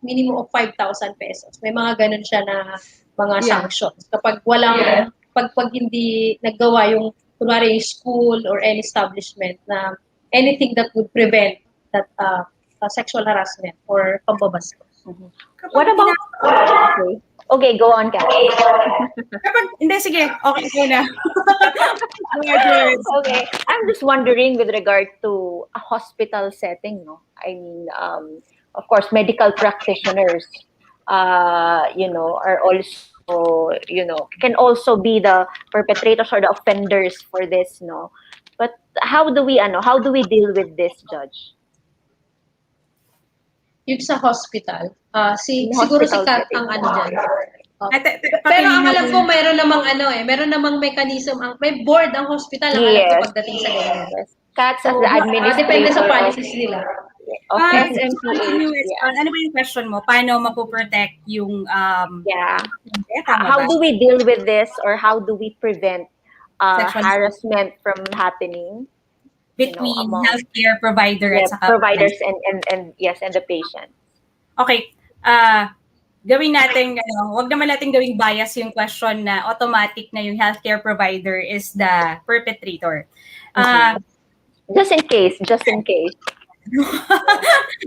minimum of 5,000 pesos. May mga ganun siya na mga sanctions kapag walang pag hindi naggawa yung kunwari yung school or any establishment na anything that would prevent that sexual harassment or pambabastos. What about Okay, go on, Kat. Hindi, sige. Okay ko na. Okay. I'm just wondering with regard to a hospital setting, no? I mean, of course, medical practitioners, are also can also be the perpetrators or the offenders for this, no? But how do we deal with this, Judge? Yung sa hospital. In Siguro si hospital Kat setting. ang ano dyan. At Pero ang alam ko, meron namang mechanism, may board ang hospital, ang alam ko Yes. pagdating sa ganyan. Yes. Cats as So, the administrator depende sa policies nila. of Continue, SMPH. Yeah. ano ba yung question mo? Paano mapoprotect yung Yeah. tama How ba? do we deal with this, or how do we prevent Sexual harassment from happening between among healthcare provider at saka providers and the patient? Okay. Gawin natin, wag naman natin gawing bias yung question na automatic na yung healthcare provider is the perpetrator. Just in case.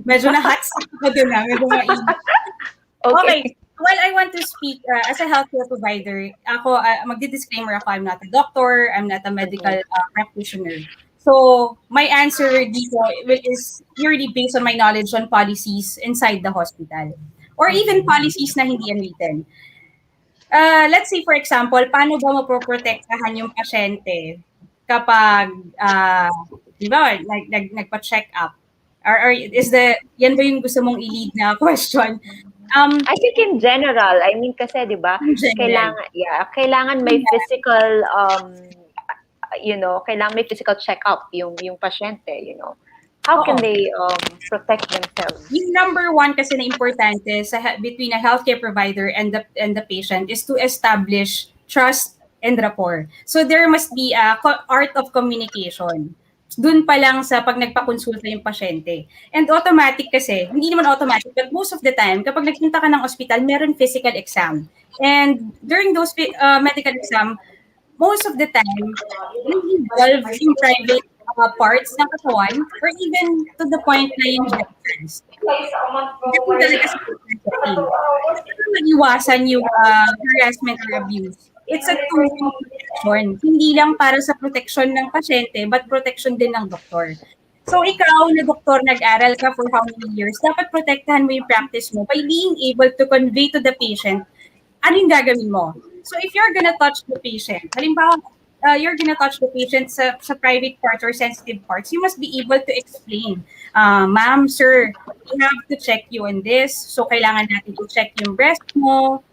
Medyo na-hot ako dun na. Medyo mainit. Okay. Well, I want to speak as a healthcare provider. Ako, magdi-disclaimer ako, I'm not a doctor, I'm not a medical practitioner. So, my answer dito is purely based on my knowledge on policies inside the hospital. Or even policies na hindi unwritten. Let's say, for example, paano ba mapoprotektahan yung pasyente kapag, di ba, nagpa-check up? Or yan ba yung gusto mong i-lead na question? I think in general, I mean kasi 'di ba, kailangan may physical kailangan may physical check-up yung pasyente, How can they protect themselves? Yung number one kasi na importante between a healthcare provider and the patient is to establish trust and rapport. So there must be a art of communication. Dun pa lang sa pag nagpakonsulta yung pasyente. And automatic kasi, hindi naman automatic, but most of the time, kapag nagpunta ka ng ospital, meron physical exam. And during those medical exam, most of the time, involve yung private parts ng katawan or even to the point na yung injections. Ganun talaga sa setting. Mag-iwasan yung harassment or abuse. It's a two-way protection. Hindi lang para sa protection ng pasyente, but protection din ng doktor. So ikaw na doktor, nag-aral ka for how many years, dapat protektahan mo yung practice mo by being able to convey to the patient ano yung gagawin mo. So if you're gonna touch the patient, halimbawa, you're gonna touch the patient sa private parts or sensitive parts, you must be able to explain, ma'am, sir, we have to check you on this. So kailangan natin i-check yung breast mo.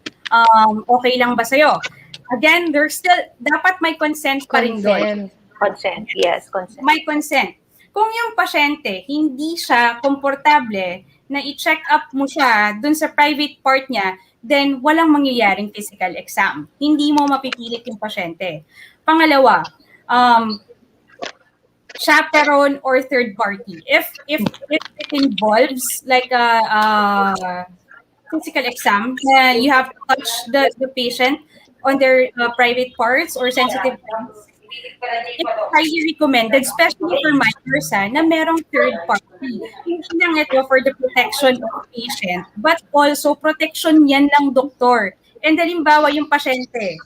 Okay lang ba sa'yo? Again, there's still, dapat may consent pa rin doon. Consent, yes, consent. May consent. Kung yung pasyente, hindi siya komportable na i-check up mo siya dun sa private part niya, then walang mangyayaring physical exam. Hindi mo mapipilit yung pasyente. Pangalawa, chaperone or third party. If it involves like a physical exam, you have to touch the patient on their private parts or sensitive parts, it's highly recommended, especially for minors, na merong third party. Hindi lang ito for the protection of the patient, but also protection yan ng doktor. And halimbawa yung pasyente,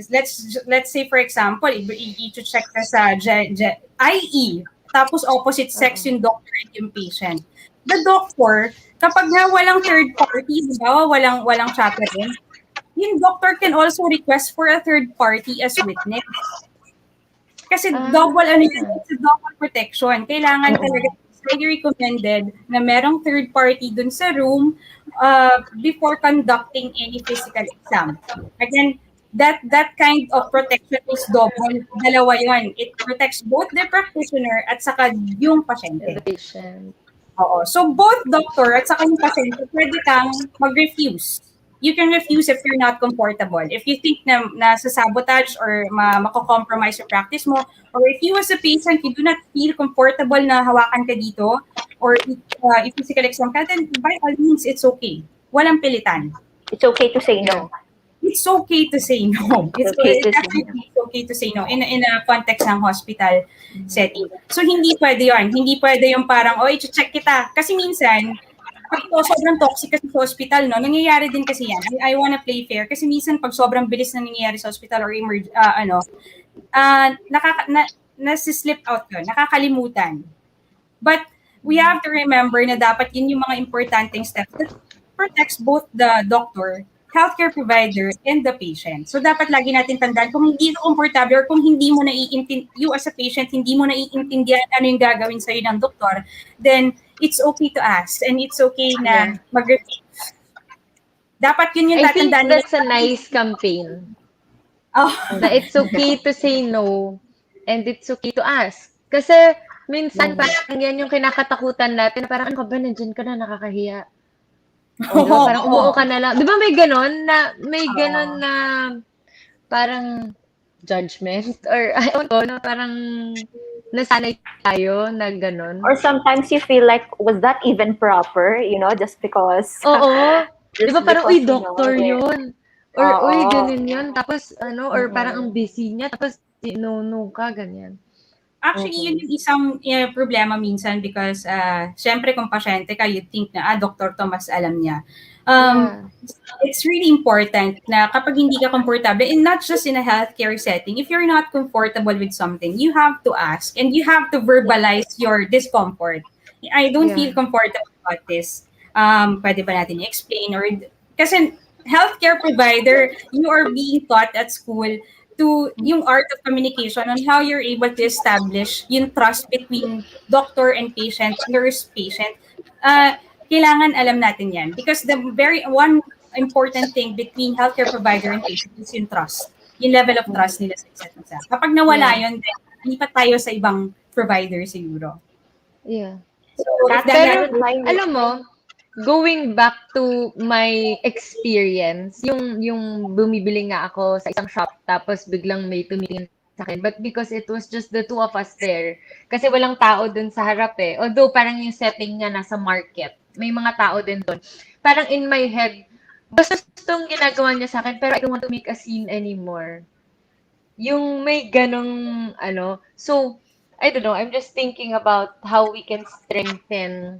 let's say for example, i-check ka sa IE, tapos opposite sex yung doctor at yung patient. The doctor, kapag nga walang third party, walang chaperone, yung doctor can also request for a third party as witness. Kasi it's a double protection. Kailangan talaga, it's highly recommended na merong third party dun sa room before conducting any physical exam. Again, that kind of protection is double. Dalawa yun. It protects both the practitioner at saka yung pasyente. The patient. Oo. So both doctor at saka yung pasyente, pwede kang mag-refuse. You can refuse if you're not comfortable. If you think na sasabotage or mako-compromise yung practice mo, or if you as a patient, you do not feel comfortable na hawakan ka dito, or if physical exam ka, then by all means, it's okay. Walang pilitan. It's okay to say no. It's okay to say no. It's okay to say no in a context ng hospital setting. So hindi pwede yun. Hindi pwede yung parang, i-check kita. Kasi minsan, pag sobrang toxic kasi sa hospital, no, nangyayari din kasi yan. I wanna play fair kasi minsan pag sobrang bilis na nangyayari sa hospital or nasislip out yun, nakakalimutan. But we have to remember na dapat yun yung mga importanteng steps that protects both the doctor healthcare provider and the patient. So dapat lagi natin tandaan, kung hindi ka komportable or kung hindi mo you as a patient, hindi mo naiintindihan ano yung gagawin sa'yo ng doktor, then it's okay to ask and it's okay na mag-refuse. Dapat yun yung I think tatandaan. that's a nice campaign. Oh. Na it's okay to say no and it's okay to ask. Kasi minsan parang yan yung kinakatakutan natin. Parang ano ka ba, nandiyan ka na, nakakahiya. O, diba? Parang umuo ka na lang. Di ba may ganon na parang judgment or I don't know, parang nasanay tayo na ganon. Or sometimes you feel like, was that even proper? You know, just because. Oo. Di ba parang, uy, because, doctor yun. Or, uy, ganun yun. Tapos, or parang ang busy niya. Tapos, no ka, ganyan. Actually, yun yung isang problema minsan because, syempre, kung pasyente ka, you think na, Dr. Thomas, alam niya. It's really important na kapag hindi ka comfortable, and not just in a healthcare setting, if you're not comfortable with something, you have to ask and you have to verbalize your discomfort. I don't feel comfortable about this. Pwede ba natin i-explain? Or kasi healthcare provider, you are being taught at school to yung art of communication on how you're able to establish yung trust between doctor and patient, nurse-patient. Kailangan alam natin yan. Because the one important thing between healthcare provider and patient is yung trust. Yung level of trust nila sa isa't isa. Kapag nawala yun, then lipat tayo sa ibang provider siguro. Yeah. So, pero, alam mo, going back to my experience, yung bumibili nga ako sa isang shop, tapos biglang may tumitingin sa akin. But because it was just the two of us there, kasi walang tao dun sa harap eh. Although parang yung setting niya nasa market, may mga tao din dun. Parang in my head, basta itong ginagawa niya sa akin, pero I don't want to make a scene anymore. Yung may ganong, so, I don't know, I'm just thinking about how we can strengthen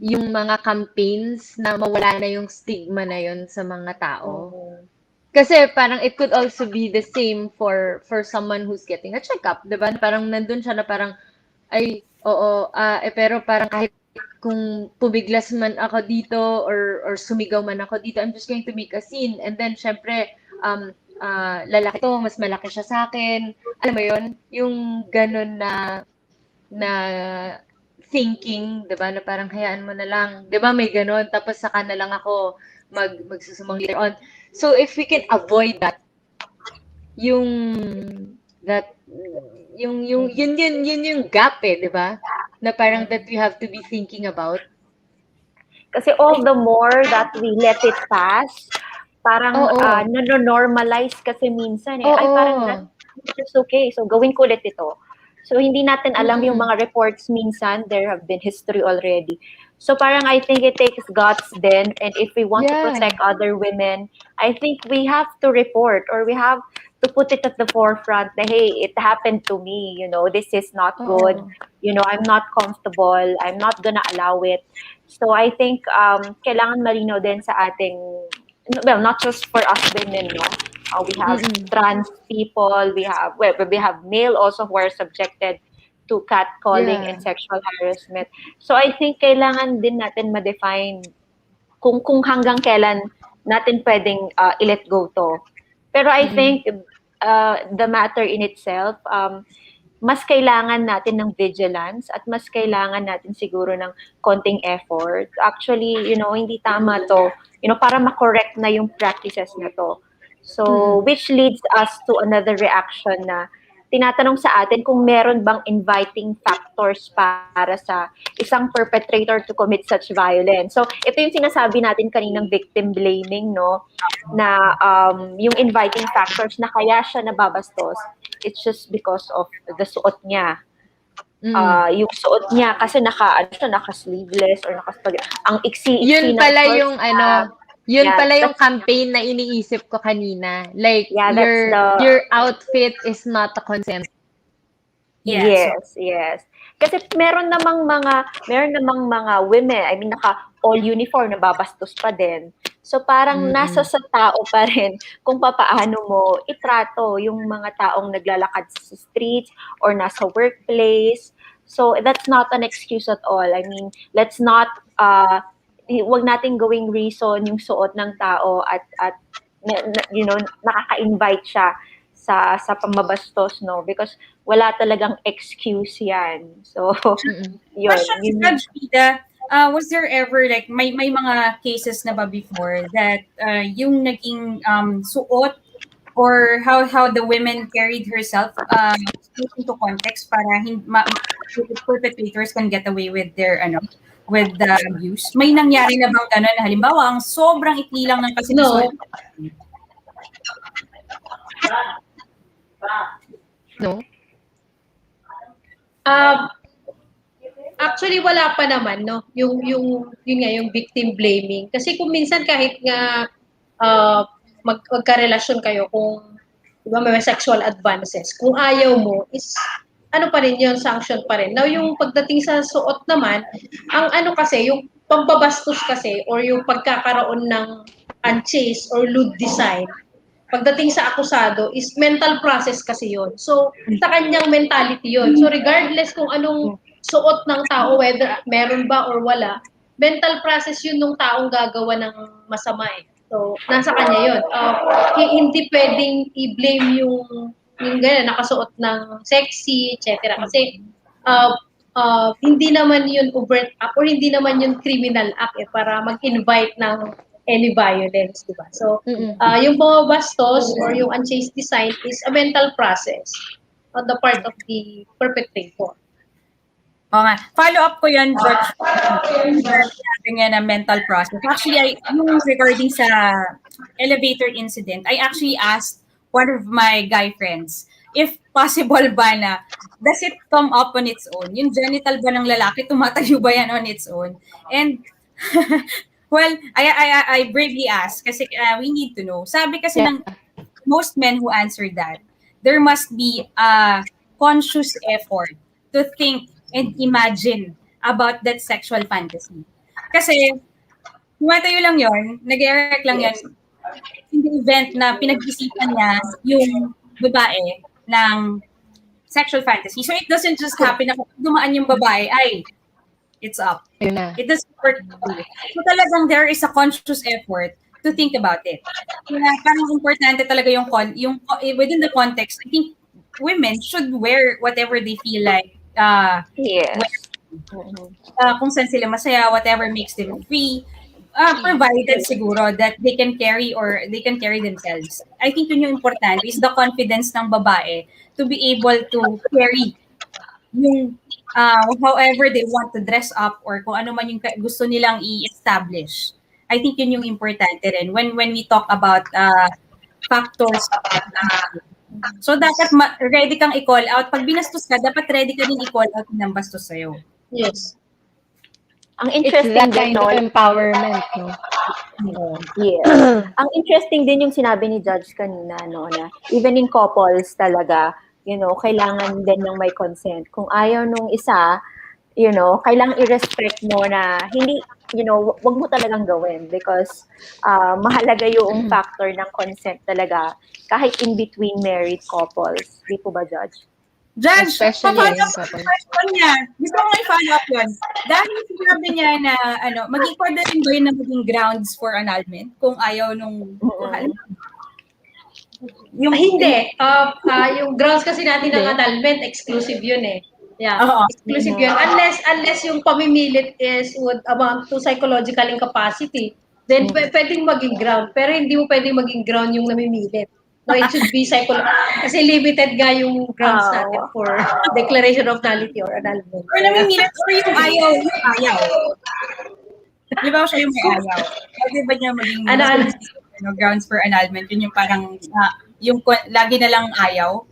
yung mga campaigns na mawala na yung stigma na yun sa mga tao. Kasi parang it could also be the same for someone who's getting a checkup, diba? Parang nandun siya na parang, pero parang kahit kung pumiglas man ako dito or sumigaw man ako dito, I'm just going to make a scene. And then, syempre, lalaki to, mas malaki siya sa akin. Alam mo yun? Yung ganun na thinking, 'di ba, na parang hayaan mo na lang. 'Di ba may ganoon, tapos saka na lang ako magsusumang later on. So if we can avoid that, yung gap 'di ba? Na parang that we have to be thinking about. Kasi all the more that we let it pass, parang nano-normalize kasi minsan ay parang that's okay. So gawin ko ulit ito. So, hindi natin alam yung mga reports minsan. There have been history already. So, parang I think it takes guts then. And if we want to protect other women, I think we have to report or we have to put it at the forefront na, hey, it happened to me. You know, this is not good. You know, I'm not comfortable. I'm not gonna allow it. So, I think kailangan malinaw din sa ating, well, not just for us women, no? We have trans people, we have male also who are subjected to catcalling and sexual harassment. So I think kailangan din natin ma-define kung hanggang kailan natin pwedeng i-let go to. Pero I think the matter in itself, mas kailangan natin ng vigilance at mas kailangan natin siguro ng konting effort. Actually, hindi tama to, para ma-correct na yung practices na to. So, which leads us to another reaction na tinatanong sa atin kung meron bang inviting factors para sa isang perpetrator to commit such violence. So, ito yung sinasabi natin kaninang victim blaming, no? Na yung inviting factors na kaya siya nababastos, it's just because of the suot niya. Yung suot niya kasi naka-sleeveless or ang iksi-iksi. Yun pala yung yun pala yung campaign na iniisip ko kanina. Like, your outfit is not a consent. Yes. Kasi meron namang mga women, I mean, naka-all uniform, nababastos pa din. So, parang nasa sa tao pa rin kung papaano mo itrato yung mga taong naglalakad sa streets or nasa workplace. So, that's not an excuse at all. I mean, let's not wag nating gawing reason yung suot ng tao at nakaka-invite siya sa pambabastos, no? Because wala talagang excuse yan. So, yun. Question si Judge Pida, was there ever like may mga cases na ba before that yung naging suot or how the women carried herself into context para perpetrators can get away with their with the abuse? May nangyari na bang gano'n na halimbawa ang sobrang ikli lang ng kasinasuot? No? Actually, wala pa naman, no? Yun nga, yung victim blaming. Kasi kung minsan kahit nga magkarelasyon kayo, kung diba, may sexual advances, kung ayaw mo, is ano pa rin yun, sanction pa rin. Now, yung pagdating sa suot naman, ang kasi, yung pambabastos kasi, or yung pagkakaroon ng unchaste or lewd design, pagdating sa akusado, is mental process kasi yun. So, sa kanyang mentality yun. So, regardless kung anong suot ng tao, whether meron ba or wala, mental process yun nung taong gagawa ng masama eh. So, nasa kanya yun. Hindi pwedeng i-blame yung gano'n, nakasuot ng sexy, etc. Kasi, hindi naman yun overt act or hindi naman yun criminal act eh, para mag-invite ng any violence, diba? So, yung pumabastos or yung unchaste design is a mental process on the part of the perpetrator. Oo nga. Follow-up ko yan, George. Sabi nga na mental process. Actually, yung regarding sa elevator incident, I actually asked one of my guy friends if possible ba na, does it come up on its own? Yung genital ba ng lalaki, tumatayo ba yan on its own? And, well, I bravely asked kasi we need to know. Sabi kasi ng most men who answered that, there must be a conscious effort to think and imagine about that sexual fantasy. Kasi, tumatayo lang yon, nag-erect lang yan, in the event na pinag-isipan niya yung babae ng sexual fantasy. So, it doesn't just happen na kapag dumaan yung babae, ay, it's up. It doesn't work. So, talagang there is a conscious effort to think about it. Kaya parang importante talaga yung within the context, I think women should wear whatever they feel like kung saan sila masaya, whatever makes them free, provided siguro that they can carry themselves. I think yun yung important is the confidence ng babae to be able to carry yung however they want to dress up or kung ano man yung gusto nilang i-establish. I think yun yung importante rin when we talk about factors. So, dapat ready kang i-call out. Pag binastos ka, dapat ready ka din i-call out ng bastos sa'yo. Yes. Ang interesting It's that kind of empowerment, no? Yes. Ang interesting din yung sinabi ni Judge kanina, no, na even in couples talaga, kailangan din ng may consent. Kung ayaw nung isa, kailangan i-respect mo na hindi, wag mo talagang gawin because mahalaga yung factor ng consent talaga kahit in between married couples. Di po ba, Judge? Judge, Especially pa-follow up question niya. Gusto ko i-follow up yun. Dahil sinabi niya na, mag-equal na rin ba yun na maging grounds for annulment kung ayaw nung Hindi. Yung grounds kasi natin ng annulment, exclusive yun eh. Yeah, exclusive yun. Unless yung pamimilit is would amount to psychological incapacity, then pwedeng maging ground. Pero hindi mo pwedeng maging ground yung namimilit. No, it should be kasi limited nga yung grounds natin for declaration of nullity or annulment. Or namimilit or yung ayaw. Di ba siya yung may ayaw? Pwede ba niya maging grounds for annulment? Yun yung parang, yung lagi na lang ayaw.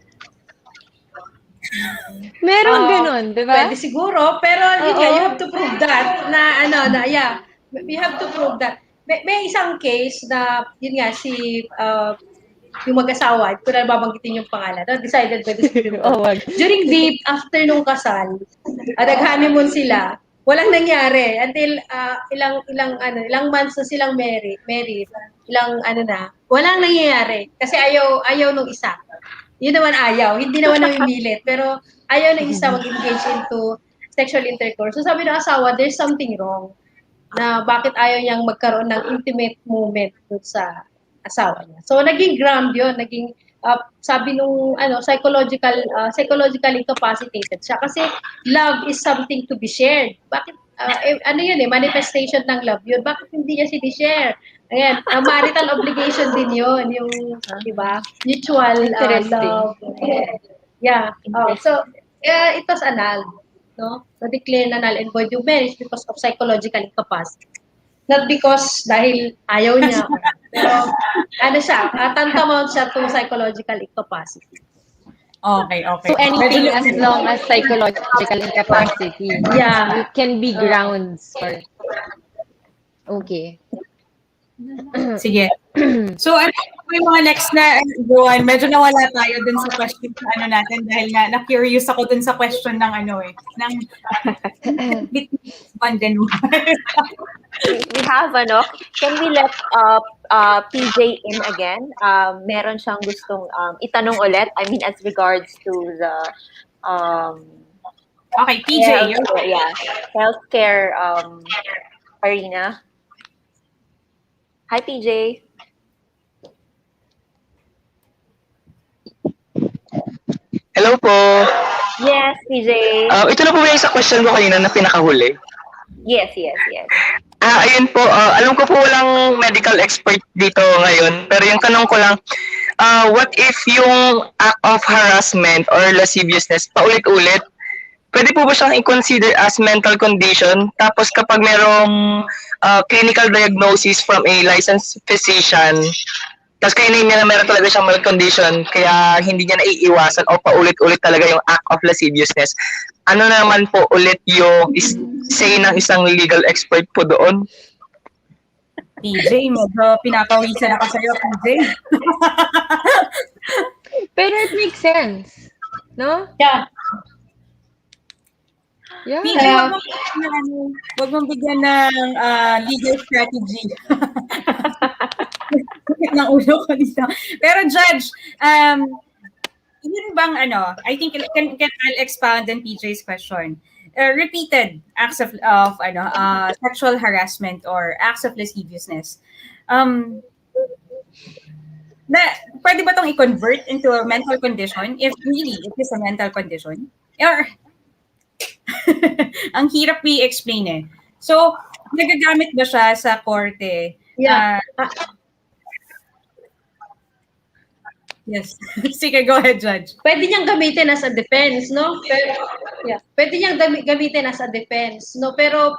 Meron ganun, di ba? Pwede siguro, pero yun nga, you have to prove that you have to prove that. May isang case na, yun nga, yung mag-asawa, ko na babanggitin yung pangalan, decided by the Supreme Court. During the afternoon kasal, nag-honeymoon sila, walang nangyari until ilang months na silang married, walang nangyayari kasi ayaw nung isa. Yun naman ayaw, hindi naman namimilit, pero ayaw ng isa mag-engage into sexual intercourse. So sabi ng asawa, there's something wrong. na bakit ayaw niyang magkaroon ng intimate moment dun sa asawa niya. So naging ground 'yon, naging sabi nung psychologically incapacitated siya kasi love is something to be shared. Bakit ano 'yun manifestation ng love 'yun. Bakit hindi niya share? Ayan, marital obligation din 'yun, yung 'di ba? Mutual Interesting. love. Yeah. So it was annulled, no? So declare na null and void yung marriage because of psychological incapacity. Not because dahil ayaw niya. Pero ano siya, tantamount siya to psychological incapacity. Okay. So anything as long as psychological incapacity, Yeah. it can be grounds for. Okay. Sige. So, ano yung mga next na, Joan? Medyo nawala tayo dun sa question natin dahil na-curious ako dun sa question ng ng between husband and wife. We have can we let PJ in again? Meron siyang gustong itanong ulit. I mean, as regards to the Okay, PJ. Healthcare arena. Hi, PJ. Hello po. Yes, PJ. Ito na po ba yung sa question mo kanina na pinakahuli? Yes. Ayun po. Alam ko po walang medical expert dito ngayon. Pero yung tanong ko lang, what if yung act of harassment or lasciviousness paulit-ulit, pwede po ba siyang i-consider as mental condition? Tapos kapag merong clinical diagnosis from a licensed physician, tapos kayo niya na meron talaga siyang mental condition, kaya hindi niya naiiwasan o paulit-ulit talaga yung act of lasciviousness. Ano naman po ulit yung say ng isang legal expert po doon? PJ, medyo pinapawisan ako sa'yo, PJ. Pero it makes sense. No? Yeah. Yeah. PJ, wag mong bigyan ng legal strategy. ng ulo ko dito. Pero Judge, yun bang I think I'll expound on PJ's question. Repeated acts of sexual harassment or acts of lasciviousness. Pwede ba itong i-convert into a mental condition if really it is a mental condition? Or ang hirap i-explain eh. So, nagagamit ba siya sa korte? Yeah. Yes. Sige, go ahead, Judge. Pwede niyang gamitin as a defense, no? Pwede niyang gamitin as a defense, no? Pero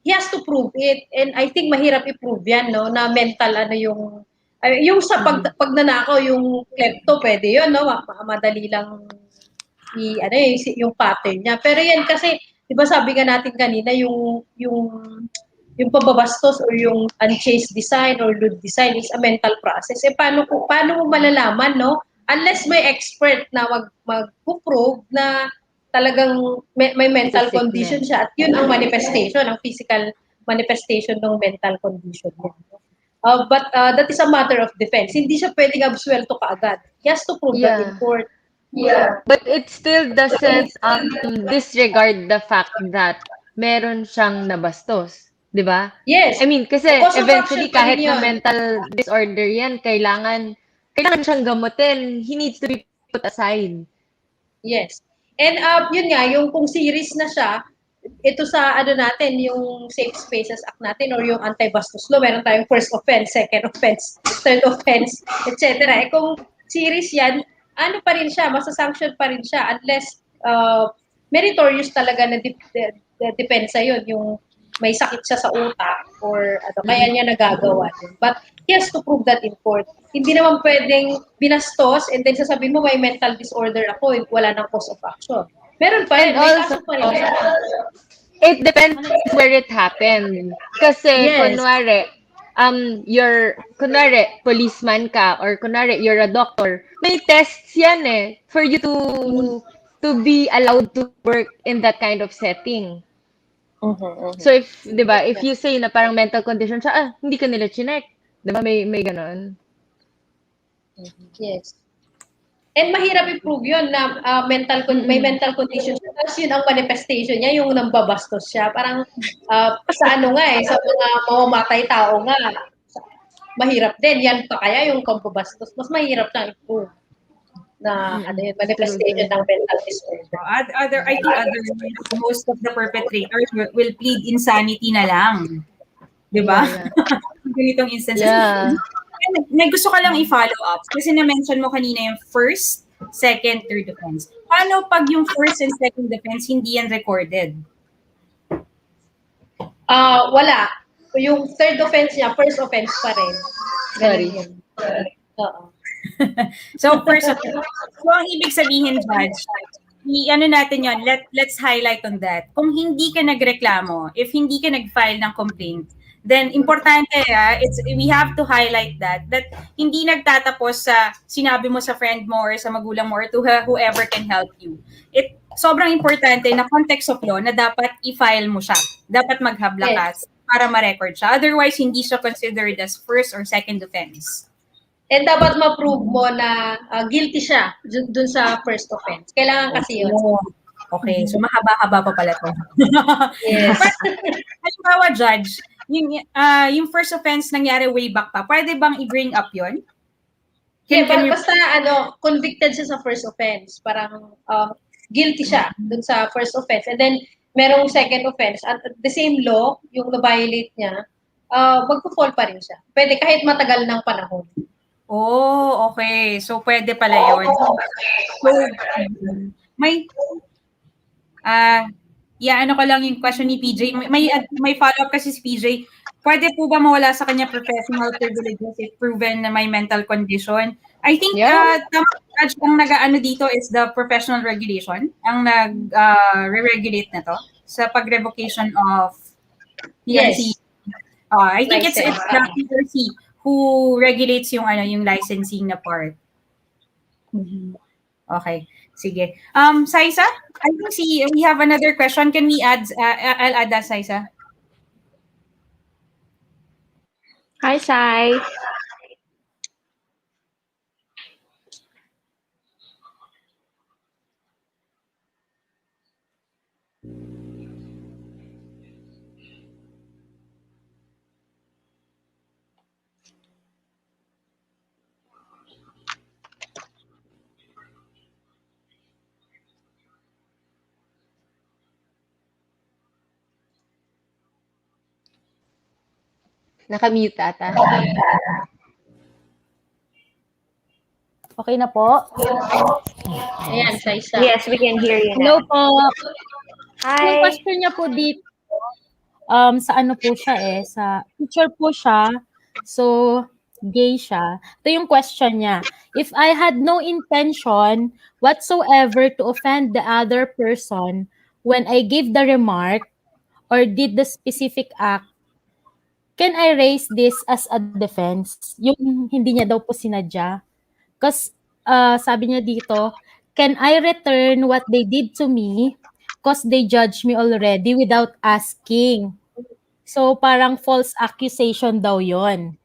he has to prove it, and I think mahirap i-prove yan, no? Na mental yung sa pagnanakaw, yung klepto, pwede yun, no? Madali lang yung pattern niya. Pero yan kasi, di ba sabi nga natin kanina, yung pababastos or yung unchaste design or lewd design is a mental process. Paano mo malalaman, no? Unless may expert na mag-prove na talagang may mental condition siya at yun ang manifestation, ang physical manifestation ng mental condition niya. But that is a matter of defense. Hindi siya pwedeng absuelto kaagad. He has to prove that in court. Yeah. But it still doesn't disregard the fact that meron siyang nabastos. Di ba? Yes. I mean, kasi Cause of eventually action pa kahit rin na yun. mental disorder yan, kailangan siyang gamutin. He needs to be put aside. Yes. And yun nga, yung kung series na siya, ito sa natin, yung Safe Spaces Act natin or yung Anti-Bastos Law, meron tayong first offense, second offense, third offense, etc. Kung series yan, ano pa rin siya, masasanction pa rin siya unless meritorious talaga na depensa yun, yung may sakit siya sa utak or kaya niya nagagawa din. But he has to prove that in court. Hindi naman pwedeng binastos and then sasabihin mo may mental disorder ako, wala nang cause of action. Meron pa rin, may kaso pa rin siya. It depends where it happened. Kasi, kunwari, policeman ka or kunwari, you're a doctor, may tests yan for you to be allowed to work in that kind of setting. So if, 'di ba, if you say na parang mental condition siya, hindi ka nila chinek. 'Di ba? May ganon. Yes. And mahirap i-prove yun na may mental condition siya. Tapos yun ang manifestation niya, yung nambabastos siya. Parang sa ano nga sa mga mamamatay tao nga, mahirap din. Yan pa kaya yung pambabastos. Mas mahirap na i-prove na manifestation ng mental disorder. I think most of the perpetrators will plead insanity na lang. Diba? Ganitong instances. Yeah. May gusto ka lang i-follow up kasi na-mention mo kanina yung first, second, third offense. Paano pag yung first and second offense hindi yan recorded? Wala. Yung third offense niya, first offense pa rin. Sorry. Oo. So first offense. So ang ibig sabihin, Judge, ano natin yon, let's highlight on that. Kung hindi ka nagreklamo, if hindi ka nag-file ng complaint, then importante we have to highlight that hindi nagtatapos sa sinabi mo sa friend mo or sa magulang mo or to whoever can help you. Sobrang importante na context of law na dapat i-file mo siya. Dapat maghabla ka para ma-record siya. Otherwise, hindi siya considered as first or second offense. And dapat ma-prove mo na guilty siya dun sa first offense. Kailangan kasi yun. Okay, so mahaba-haba pa pala to. Yes. Halimbawa, Judge, yung first offense nangyari way back pa, pwede bang i-bring up yun? Basta convicted siya sa first offense. Parang guilty siya dun sa first offense. And then, merong second offense. At the same law, yung na-violate niya, magpo-fall pa rin siya. Pwede kahit matagal ng panahon. Oh, okay. So, pwede pala yun. So, ano ko lang yung question ni PJ. May follow-up kasi si PJ. Pwede po ba mawala sa kanya professional privileges if proven na may mental condition? I think ang nag-ano dito is the professional regulation. Ang nag-re-regulate na to sa pag-revocation of PRC. I think it's the PRC who regulates yung licensing na part. Okay. Sige. Saisa, I think we have another question. Can we add, I'll add that, Saisa. Hi, Sai. Nakamute ata. Okay na po? Ayan, Saisa. Yes, we can hear you Hello now. po. Hi. Yung question niya po dito, sa ano po siya sa teacher po siya, so gay siya. Ito yung question niya. If I had no intention whatsoever to offend the other person when I gave the remark or did the specific act, can I raise this as a defense? Yung hindi niya daw po sinadya. Because sabi niya dito, can I return what they did to me because they judged me already without asking? So parang false accusation daw yon.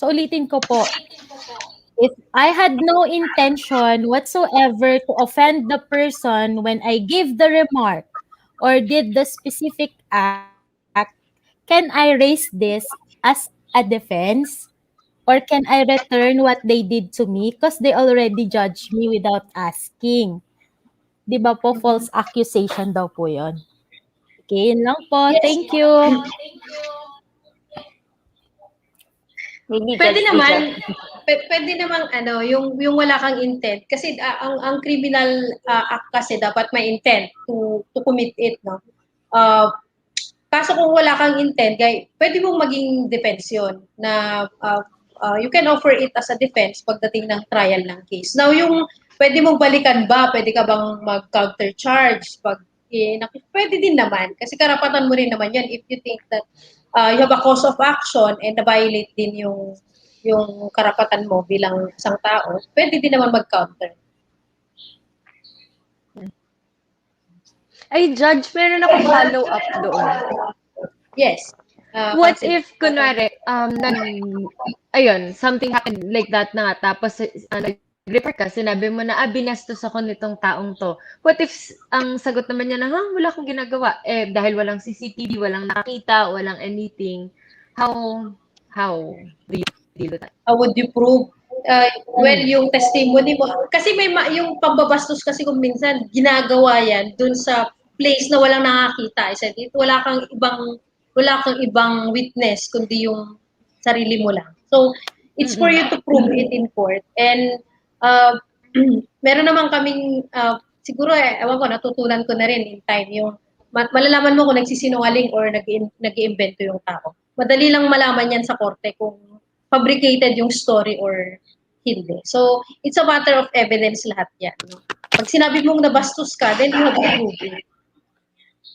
So ulitin ko po. If I had no intention whatsoever to offend the person when I gave the remark or did the specific act, can I raise this as a defense? Or can I return what they did to me because they already judged me without asking? Di ba po, false accusation daw po yun. Okay, yun lang po. Yes. Thank you. Pwede naman yung wala kang intent kasi ang criminal act kasi dapat may intent to commit it, no. Kaso kung wala kang intent, pwede mong maging defense yun na you can offer it as a defense pagdating ng trial ng case. Now, yung pwede mong balikan ba, pwede ka bang mag-counter charge pwede din naman kasi karapatan mo rin naman yan if you think that you have a cause of action and na-violate din yung karapatan mo bilang isang tao, pwede din naman mag-counter. Ay, Judge, meron ako follow-up doon. Yes. What Council. if, kunwari, ayun, something happened like that na nga, tapos nag-report ka, sinabi mo na, binastos ako nitong taong to. What if ang sagot naman niya na, wala akong ginagawa. Dahil walang CCTV, walang nakakita, walang anything. How do you deal with that? How would you prove? Well, yung testimony mo, kasi yung pambabastos kasi kung minsan ginagawa yan dun sa place na walang nakakita. Wala kang ibang witness kundi yung sarili mo lang. So, it's for you to prove it in court. And meron naman kaming, siguro, ewan ko, natutunan ko na rin in time, yung malalaman mo kung nagsisinungaling or nag-iimbento yung tao. Madali lang malaman yan sa korte kung fabricated yung story or hindi. So, it's a matter of evidence lahat yan. Pag sinabi mong nabastos ka, then you have to prove it.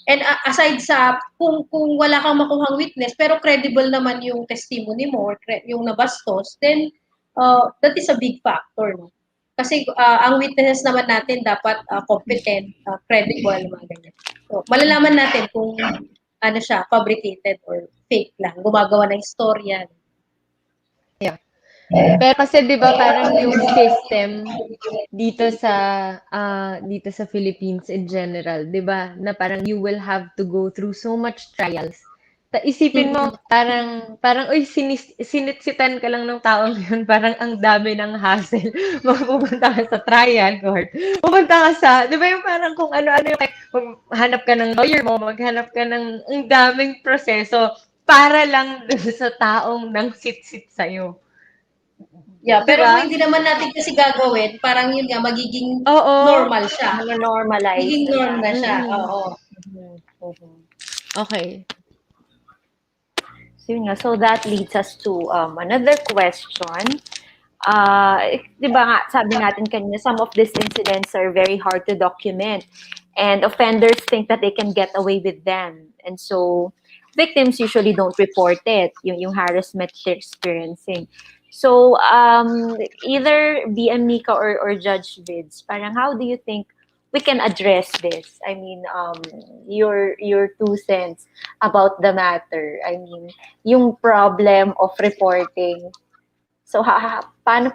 And aside sa, kung wala kang makuhang witness, pero credible naman yung testimony mo or yung nabastos, then that is a big factor. No? Kasi ang witnesses naman natin dapat competent, credible, mga ganyan. So, malalaman natin kung ano siya, fabricated or fake lang, gumagawa ng istorya. Yeah. Pero kasi 'di ba parang yung system dito sa Philippines in general, 'di ba? Na parang you will have to go through so much trials. Isipin mo parang sinitsitan ka lang ng taong yun, parang ang dami ng hassle. Pupunta ka sa trial court. Pupunta ka sa, 'di ba yung parang kung ano-ano yung maghanap ka ng lawyer mo, maghanap ka ng ang daming proseso para lang dun sa taong nang sit-sit sa'yo. Yeah, pero Diba? kung hindi naman natin kasi gagawin, parang yun nga, magiging normal siya. Normalize. Magiging normal na siya. Oo. Okay. So, yun nga. So that leads us to another question. Di ba nga, sabi natin kanina, some of these incidents are very hard to document. And offenders think that they can get away with them. And so, victims usually don't report it, yung harassment they're experiencing. So, either BM Nika or Judge Vids, parang how do you think we can address this? I mean, your 2 cents about the matter. I mean, yung problem of reporting. So, paano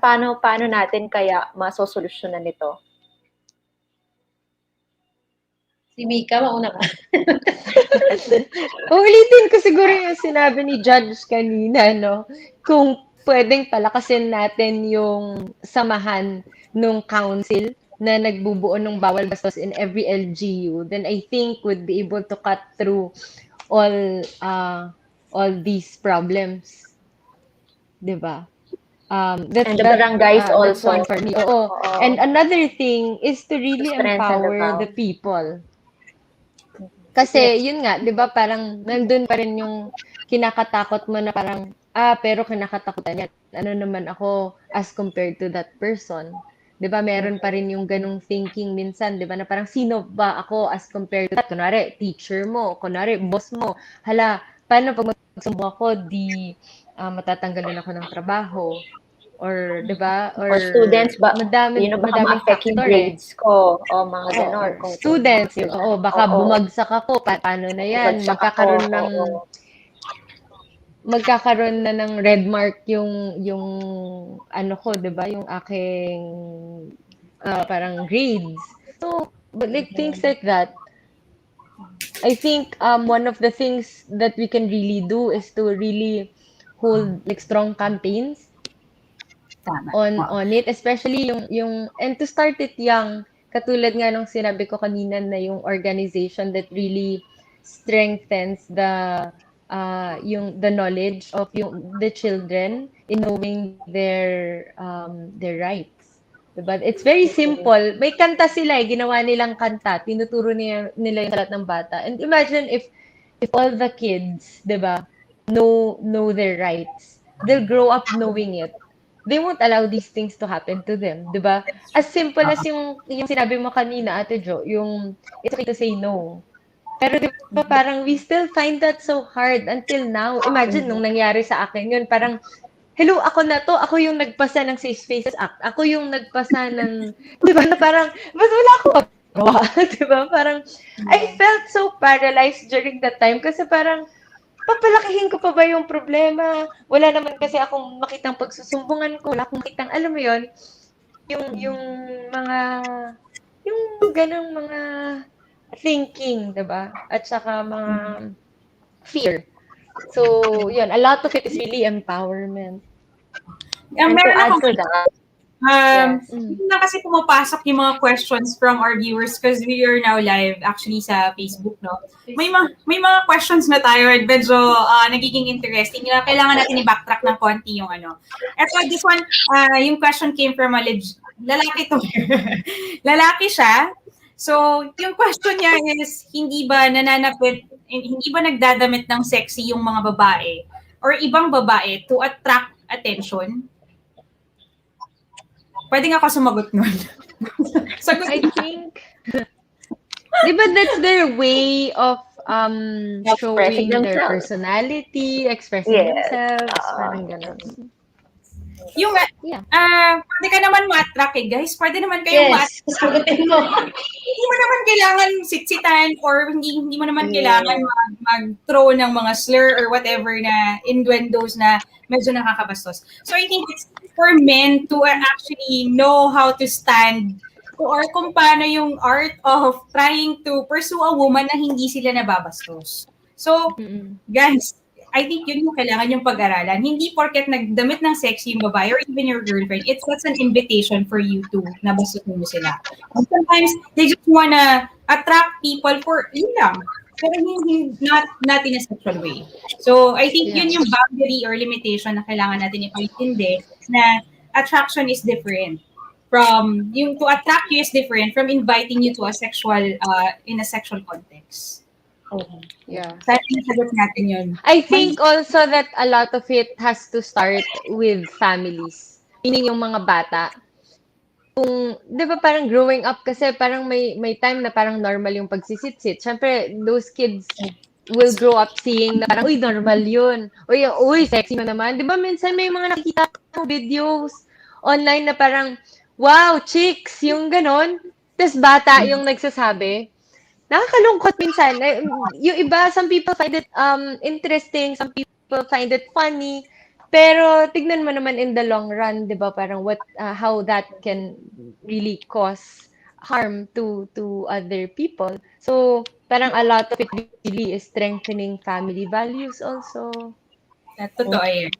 natin kaya masosolusyonan ito? Si Mika, mauna ka. Ulitin ko siguro yung sinabi ni Judge kanina, no? Kung pwedeng palakasin natin yung samahan nung council na nagbubuo ng Bawal Bastos in every LGU, then I think would be able to cut through all these problems. Diba? And the barangays also. That's one for me. Oo. And another thing is to really empower the people. Kasi yun nga, 'di ba, parang nandun pa rin yung kinakatakot mo na parang pero kinakatakutan niya. Ano naman ako as compared to that person? 'Di ba, meron pa rin yung ganung thinking minsan, 'di ba, na parang sino ba ako as compared to that? Kunwari, teacher mo, kunwari, boss mo. Hala, paano pag magsumbong ako, matatanggalan ako ng trabaho? Or, 'di ba? Or students ba? Madaming baka ma-affect yung grades ko o mga ganon. Students, baka bumagsak ako, paano na yan? Magkakaroon na ng red mark yung ano ko, 'di ba? Yung aking parang grades. So, like things like that. I think one of the things that we can really do is to really hold like strong campaigns on it, especially yung and to start it young, katulad nga nung sinabi ko kanina na yung organization that really strengthens the knowledge of the children in knowing their rights. Diba? It's very simple. May kanta sila, ginawa nilang kanta, tinuturo nila yung lahat ng bata. And imagine if all the kids, diba, know their rights, they'll grow up knowing it. They won't allow these things to happen to them, 'di ba? As simple as yung sinabi mo kanina, Ate Jo, yung it's okay to say no. Pero 'di ba parang we still find that so hard until now. Imagine nung nangyari sa akin yun, parang hello, ako na to, ako yung nagpasa ng Safe Spaces Act. Ako yung nagpasa ng 'di ba na parang mas wala akong magawa, 'di ba? Parang I felt so paralyzed during that time kasi parang papalakihin ko pa ba yung problema? Wala naman kasi akong makitang pagsusumbungan ko. Wala akong makitang, alam mo yon yung mga, yung ganang mga thinking, diba? At saka mga fear. So, yun, a lot of it is really empowerment. And And to meron add akong to that, Hindi na kasi pumapasok yung mga questions from our viewers because we are now live actually sa Facebook, no? May mga questions na tayo and medyo nagiging interesting. Kailangan natin i-backtrack ng konti yung ano. Eto, this one, yung question came from a lalaki to. Lalaki siya. So, yung question niya is, hindi ba nagdadamit ng sexy yung mga babae or ibang babae to attract attention? Pwede nga ako sumagot nun. Sagot. I think, di ba that's their way of showing their themselves. personality, expressing Yes. themselves, parang ganun. Yung, Yeah. pwede ka naman ma-attract guys. Pwede naman kayong Yes, sagutin mo. Hindi mo naman kailangan sitsitan or hindi mo naman kailangan mag-throw ng mga slur or whatever na innuendos na medyo nakakabastos. So I think it's for men to actually know how to stand or kung paano yung art of trying to pursue a woman na hindi sila nababastos. So, guys, I think yun yung kailangan yung pag-aralan. Hindi porket nagdamit ng sexy yung babae or even your girlfriend, that's an invitation for you to nabastusin mo sila. And sometimes, they just wanna attract people for yun lang. Pero not in a sexual way. So, I think yun yung boundary or limitation na kailangan natin ipaintindi na attraction is different from, yung to attract you is different from inviting you to a sexual, in a sexual context. Yeah. Sana nasagot natin yun. I think also that a lot of it has to start with families. Meaning yung mga bata. Kung, di ba parang growing up kasi parang may time na parang normal yung pagsisit-sit. Siyempre, those kids will grow up seeing na parang, uy, normal yun. Uy, sexy mo naman. Di ba minsan may mga nakikita videos online na parang, wow, chicks, yung ganon. Tapos bata yung nagsasabi. Nakakalungkot minsan. Yung iba, some people find it interesting, some people find it funny. Pero tignan mo naman in the long run, 'di ba? Parang how that can really cause harm to other people. So, parang a lot of it really is strengthening family values also. Totoo yan.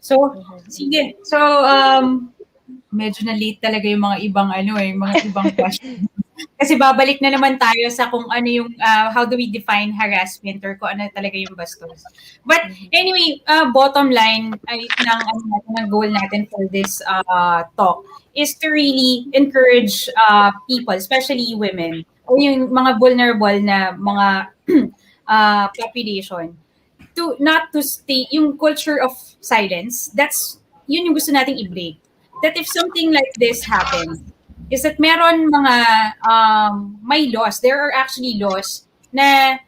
So, sige. So, medyo na late talaga yung mga ibang questions. Kasi babalik na naman tayo sa kung ano yung, how do we define harassment or kung ano talaga yung bastos. But anyway, bottom line ng goal natin for this talk is to really encourage people, especially women, o yung mga vulnerable na mga population, to not to stay, yung culture of silence, yun yung gusto nating i-break. That if something like this happens, is that meron mga may laws. There are actually laws that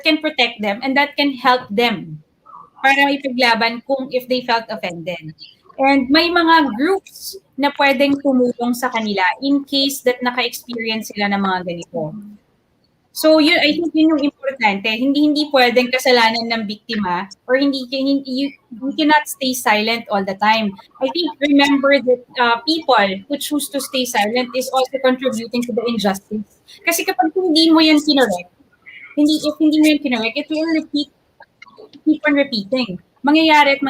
can protect them and that can help them para ipaglaban kung if they felt offended. And may mga groups na pwedeng tumulong sa kanila in case that naka-experience sila ng mga ganito. So yun, I think yun yung importante. Hindi pwedeng kasalanan ng biktima or you cannot stay silent all the time. I think remember that people who choose to stay silent is also contributing to the injustice. Kasi kapag hindi mo yan kinorek, it will keep on repeating. Mangyayari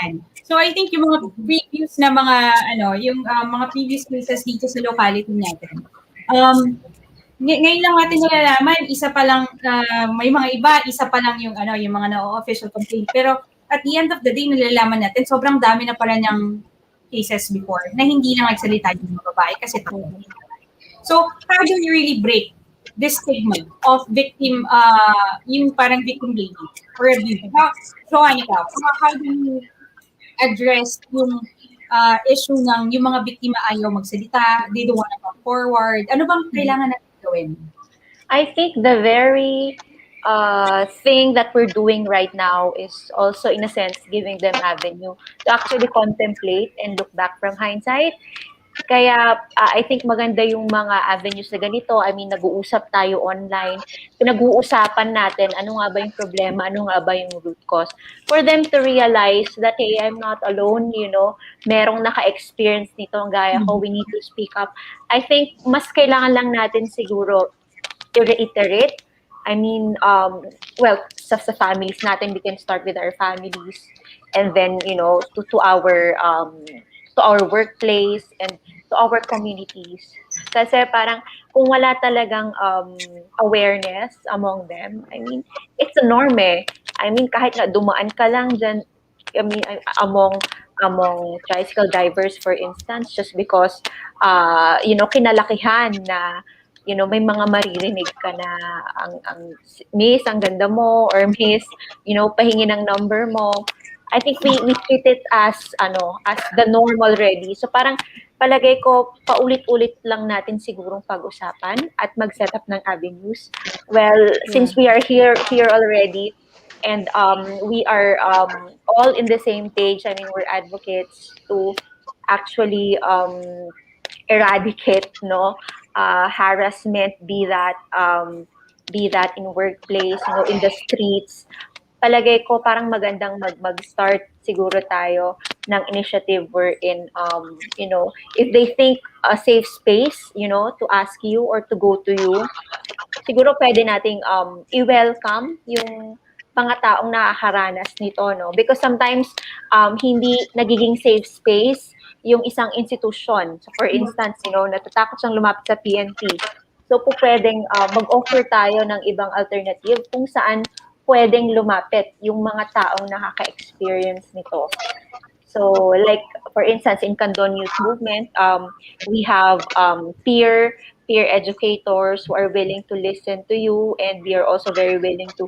yan. So I think yung mga previous na mga previous cases dito sa locality natin, ngayon lang natin nalalaman, isa pa lang, may mga iba, isa pa lang yung mga na-official complaint. Pero at the end of the day, nalalaman natin, sobrang dami na pala niyang cases before na hindi na nagsalita yung mga babae kasi takot. So, how do you really break this stigma of victim, yung parang victim blaming or abuse? So, Anika, how do you address yung issue ng yung mga biktima ayaw magsalita, they don't want to come forward? Ano bang kailangan natin gawin? I think the very thing that we're doing right now is also, in a sense, giving them avenue to actually contemplate and look back from hindsight Kaya I think maganda yung mga avenues na ganito. I mean, nag-uusap tayo online. Pinag-uusapan natin ano nga ba yung problema, ano nga ba yung root cause. For them to realize that, hey, I'm not alone, merong naka-experience nito, gaya ko, we need to speak up. I think mas kailangan lang natin siguro i-reiterate. I mean, well, sa families natin, we can start with our families, and then, to our workplace and to our communities. Kasi parang kung wala talagang awareness among them, I mean, it's a norm eh. I mean, kahit na dumaan ka lang dyan, I mean, among tricycle drivers, for instance, just because, kinalakihan na, may mga maririnig ka na ang miss, ang ganda mo, or miss, pahingi ng number mo. I think we treat it as the norm already. So parang palagay ko paulit-ulit lang natin sigurong pag-usapan at mag-set up ng avenues. Well, since we are here already, and we are all in the same page. I mean, we're advocates to actually eradicate harassment, be that in workplace, in the streets. Palagay ko parang magandang mag-start siguro tayo ng initiative wherein if they think a safe space, to ask you or to go to you, siguro pwede nating i-welcome yung mga taong nakakaranas nito, no? Because sometimes hindi nagiging safe space yung isang institusyon. So for instance, natatakot siyang lumapit sa PNP. So po pwedeng mag-offer tayo ng ibang alternative kung saan pwedeng lumapit yung mga taong nakaka-experience nito. So like for instance, in Candon Youth Movement, we have peer educators who are willing to listen to you, and we are also very willing to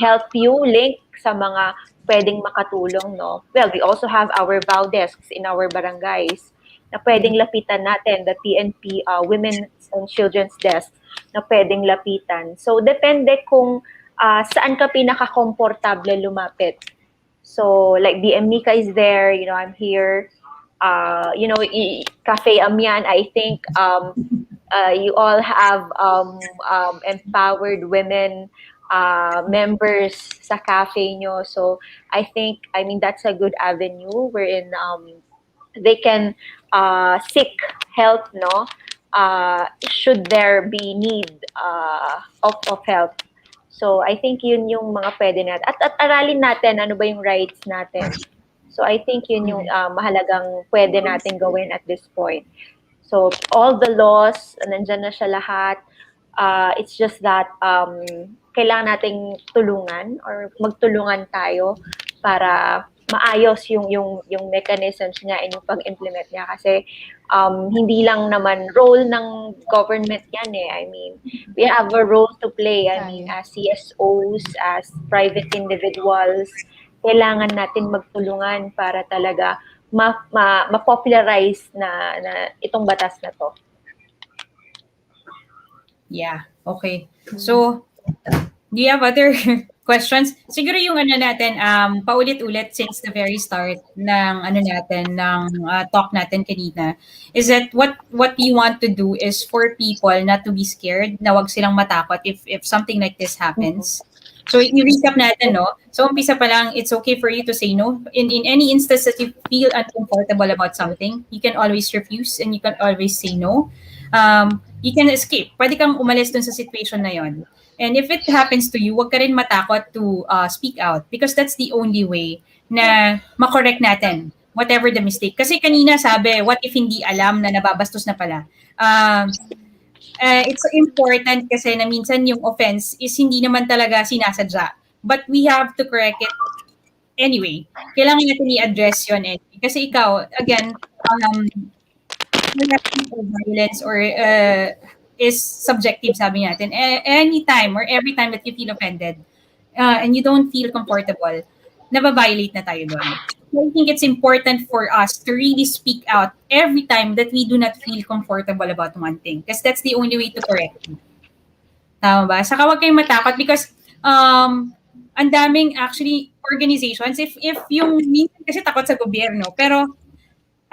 help you link sa mga pwedeng makatulong, no? Well, we also have our VAU desks in our barangays na pwedeng lapitan natin, the PNP Women and Children's Desk na pwedeng lapitan. So depende kung saan ka pinaka-komportable lumapit. So like DM Mika is there, I'm here. Cafe Amian, I think you all have empowered women members sa cafe nyo. So I mean that's a good avenue wherein they can seek help, no? Should there be need of help. So I think yun yung mga pwede natin. At aralin natin ano ba yung rights natin. So I think yun yung mahalagang pwede natin gawin at this point. So all the laws, nandyan na siya lahat. It's just that kailangan nating tulungan or magtulungan tayo para maayos yung mechanisms niya and yung pag-implement niya. Kasi hindi lang naman role ng government yan eh. I mean, we have a role to play. I mean, as CSOs, as private individuals, kailangan natin magtulungan para talaga ma-popularize na itong batas na to. Yeah, okay. So, do you have other questions? Siguro yung natin, paulit-ulit since the very start ng talk natin kanina, is that what you want to do is for people not to be scared, na wag silang matakot if something like this happens. So, i-recap natin, no? So, umpisa pa lang, it's okay for you to say no. In any instance that you feel uncomfortable about something, you can always refuse and you can always say no. You can escape. Pwede kang umalis dun sa situation na yon. And if it happens to you, wag ka rin matakot to speak out because that's the only way na makorek natin whatever the mistake. Kasi kanina sabi, what if hindi alam na nababastos na pala? It's important kasi na minsan yung offense is hindi naman talaga sinasadya. But we have to correct it anyway. Kailangan natin i-address yun anyway. Kasi ikaw, again, violence or is subjective, sabi natin. Anytime or every time that you feel offended and you don't feel comfortable, nababiolate na tayo doon. So I think it's important for us to really speak out every time that we do not feel comfortable about one thing because that's the only way to correct it. Tama ba? Saka huwag kayong matakot because ang daming actually organizations, if yung minsan kasi takot sa gobyerno, pero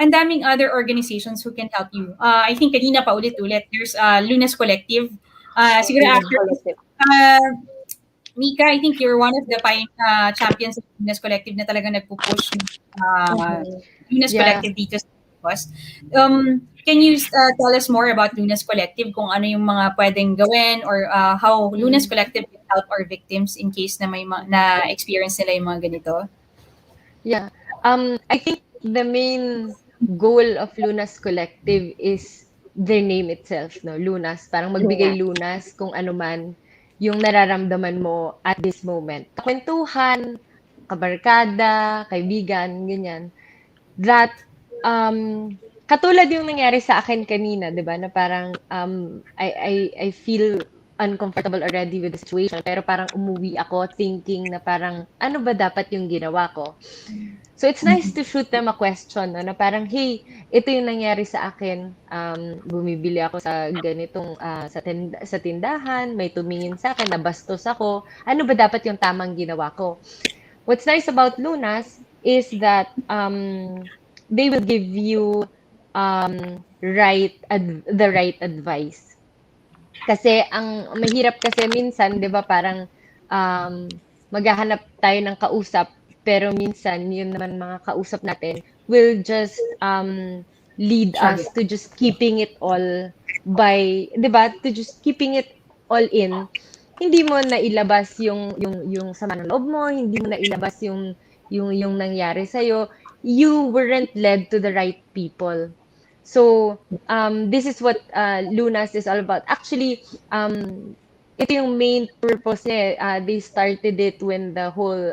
ang daming other organizations who can help you. I think kanina pa ulit-ulit, there's Lunas Collective. Siguro after, Mika, I think you're one of the champions of Lunas Collective na talagang nagpo-push Lunas Yeah. Collective dito sa campus. Can you tell us more about Lunas Collective, kung ano yung mga pwedeng gawin, or how Lunas Collective can help our victims in case na may na experience nila yung mga ganito? Yeah. I think the main goal of Lunas Collective is their name itself, no? Lunas, parang magbigay lunas kung ano man yung nararamdaman mo at this moment. Kwentuhan, kabarkada, kaibigan, ganyan. That, katulad yung nangyari sa akin kanina, di ba? Na parang, I feel uncomfortable already with the situation, pero parang umuwi ako thinking na parang, ano ba dapat yung ginawa ko? So it's nice to shoot them a question, no? Na parang, hey, ito yung nangyari sa akin. Bumibili ako sa ganitong, sa tindahan, may tumingin sa akin, nabastos ako. Ano ba dapat yung tamang ginawa ko? What's nice about Lunas is that they will give you the right advice. Kasi ang mahirap kasi minsan, 'di ba, parang maghahanap tayo ng kausap, pero minsan yun naman mga kausap natin will just lead us to just keeping it all by, 'di ba, to just keeping it all in. Hindi mo na ilabas yung sama ng loob mo, hindi mo na ilabas yung nangyari sa iyo. You weren't led to the right people. So, this is what Lunas is all about. Actually, ito yung main purpose niya. They started it when the whole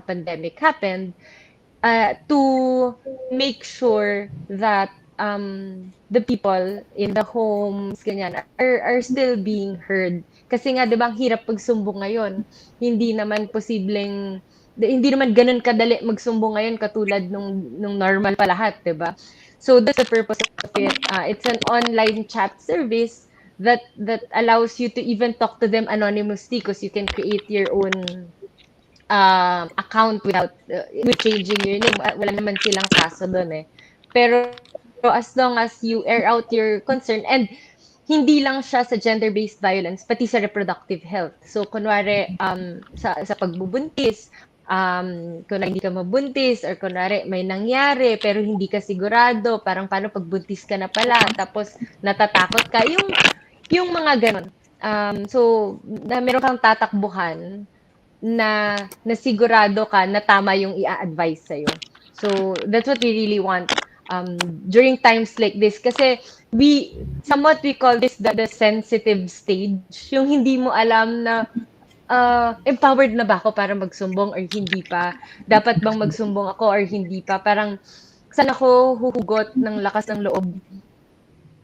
pandemic happened, to make sure that the people in the homes, ganyan, are still being heard. Kasi nga, di ba, ang hirap pagsumbong ngayon. Hindi naman ganun kadali magsumbong ngayon katulad nung normal pa lahat, di ba? So that's the purpose of it. It's an online chat service that allows you to even talk to them anonymously, because you can create your own account without changing your name. Wala naman silang kaso doon eh. Pero as long as you air out your concern, and hindi lang siya sa gender-based violence, pati sa reproductive health. So kunwari sa pagbubuntis, kung hindi ka mabuntis, or kunwari may nangyari pero hindi ka sigurado, parang paano pagbuntis ka na pala tapos natatakot ka, yung mga ganon. So meron kang tatakbuhan na sigurado ka na tama yung i-advise sa'yo. So that's what we really want during times like this, kasi we call this the sensitive stage, yung hindi mo alam na empowered na ba ako para magsumbong or hindi pa? Dapat bang magsumbong ako or hindi pa? Parang saan ako huhugot ng lakas ng loob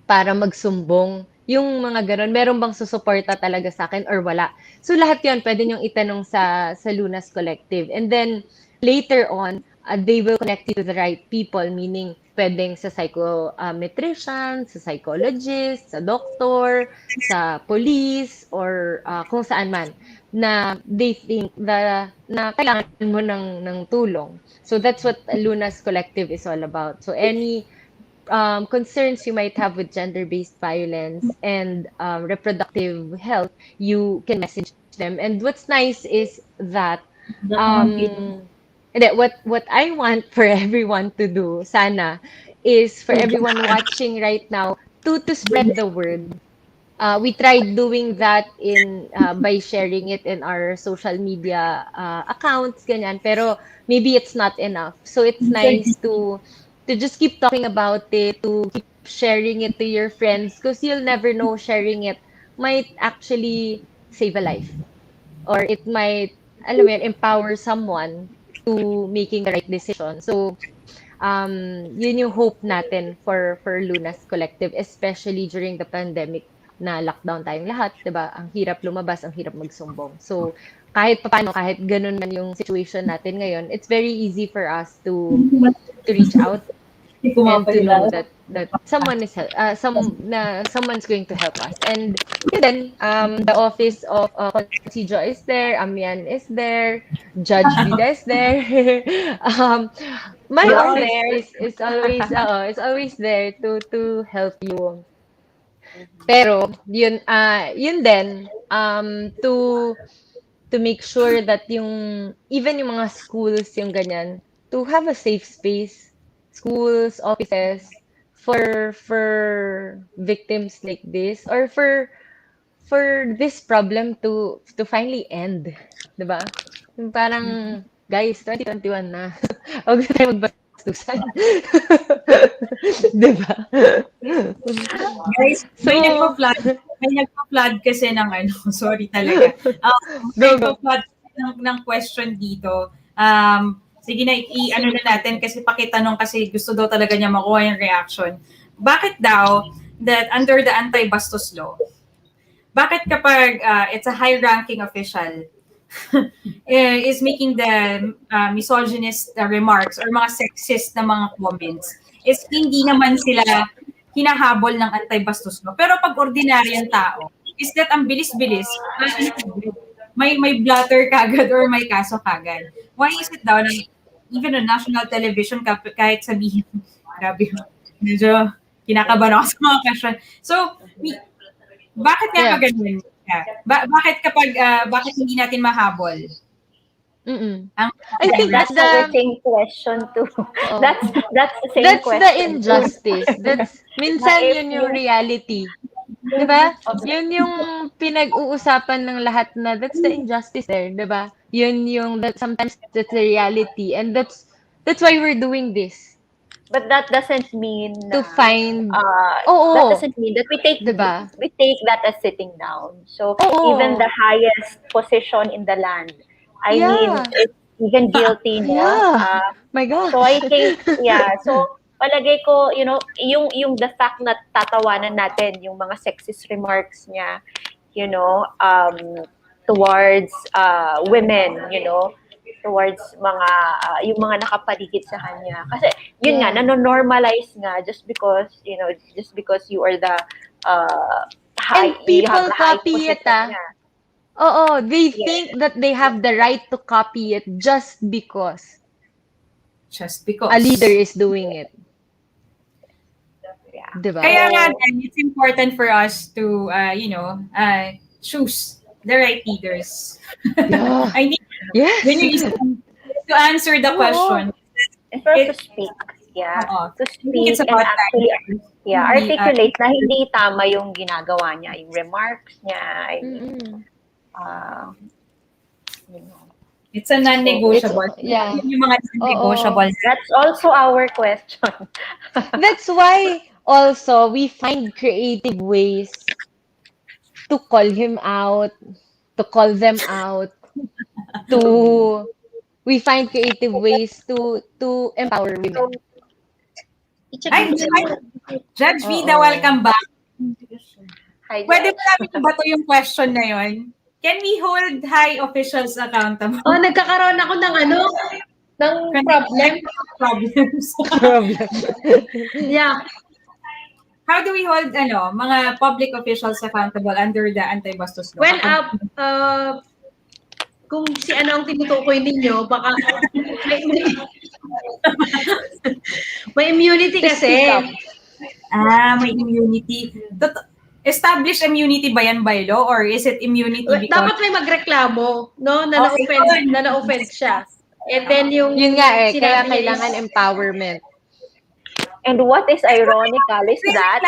para magsumbong? Yung mga ganun, meron bang susuporta talaga sa akin or wala? So lahat yun, pwede niyong itanong sa Lunas Collective. And then later on, they will connect you to the right people, meaning pwedeng sa psychometrician, sa psychologist, sa doctor, sa police, or kung saan man na they think na kailangan mo ng tulong. So that's what Lunas Collective is all about. So any concerns you might have with gender-based violence and reproductive health, you can message them. And what's nice is that what I want for everyone to do, sana, is for everyone watching right now to spread the word. We tried doing that by sharing it in our social media accounts, ganyan, pero maybe it's not enough. So it's nice to just keep talking about it, to keep sharing it to your friends, because you'll never know, sharing it might actually save a life, or it might, empower someone to making the right decision. So yun yung hope natin for Lunas Collective, especially during the pandemic na lockdown tayong lahat, 'di ba? Ang hirap lumabas, ang hirap magsumbong. So kahit paano, kahit ganun man yung situation natin ngayon, it's very easy for us to reach out and to know that that someone's going to help us. And then the office of Consijo is there, Amian is there, Judge Vida is there. My We're all office there. is always there to help you. Pero yun din to make sure that even yung mga schools yung ganyan, to have a safe space, schools, offices for victims like this, or for this problem to finally end, 'di ba? Yung parang guys, 2021 na. Huwag na tayo magbastusan. 'Di ba? Guys, So, may nagpa-flood kasi ng sorry talaga. May nagpa-flood ng question dito. Sige na, i-ano na natin kasi pakitanong kasi gusto daw talaga niya makuha yung reaction. Bakit daw that under the anti-bastos law, bakit kapag it's a high-ranking official is making the misogynist remarks or mga sexist na mga comments, is hindi naman sila hinahabol ng anti-bastos law. Pero pag ordinaryong tao, is that ang bilis-bilis, may blatter kagad or may kaso kagad. Why is it daw na even on national television, kahit sabihin, grabe, medyo kinakabahan ako sa mga question. So, bakit nga ganun? Bakit hindi natin mahabol? I think that's the same question too. That's the same that's question. the injustice. Minsan yun yung reality. Diba? Yun yung pinag-uusapan ng lahat na that's the injustice there, diba? Yun yung sometimes that's the reality, and that's why we're doing this. But that doesn't mean to find that doesn't mean that we take diba? We take that as sitting down. So even the highest position in the land, I mean, it's even guilty, no? My God. So I think, so palagay ko, yung the fact na tatawanan natin yung mga sexist remarks niya, towards women, towards yung mga nakapaligid sa kanya. Kasi yun nga, nano-normalize nga just because you are the high, and people you have the high copy it, niya. They think that they have the right to copy it just because a leader is doing it. Diba? Kaya nga, it's important for us to, choose the right leaders. I think when you to answer the question. And for us to speak. To speak it's about and actually articulate na hindi tama yung ginagawa niya, yung remarks niya. It's a non-negotiable. Yung mga non-negotiable. That's also our question. That's why also we find creative ways to call him out, to call them out, we find creative ways to empower women. Hi, Judge Vida, welcome back. Hi, Pwede ba namin ibato yung question na yun? Can we hold high officials accountable? Nagkakaroon ako ng problems. Yeah. How do we hold mga public officials accountable under the anti-bastos law? Well, kung si ang tinutukoy ninyo, baka may immunity kasi. May immunity. Established immunity ba yan by law or is it immunity because... Dapat may magreklamo, no? Na na-offend siya. And then yung... Yun nga kaya kailangan empowerment. And what is ironical is that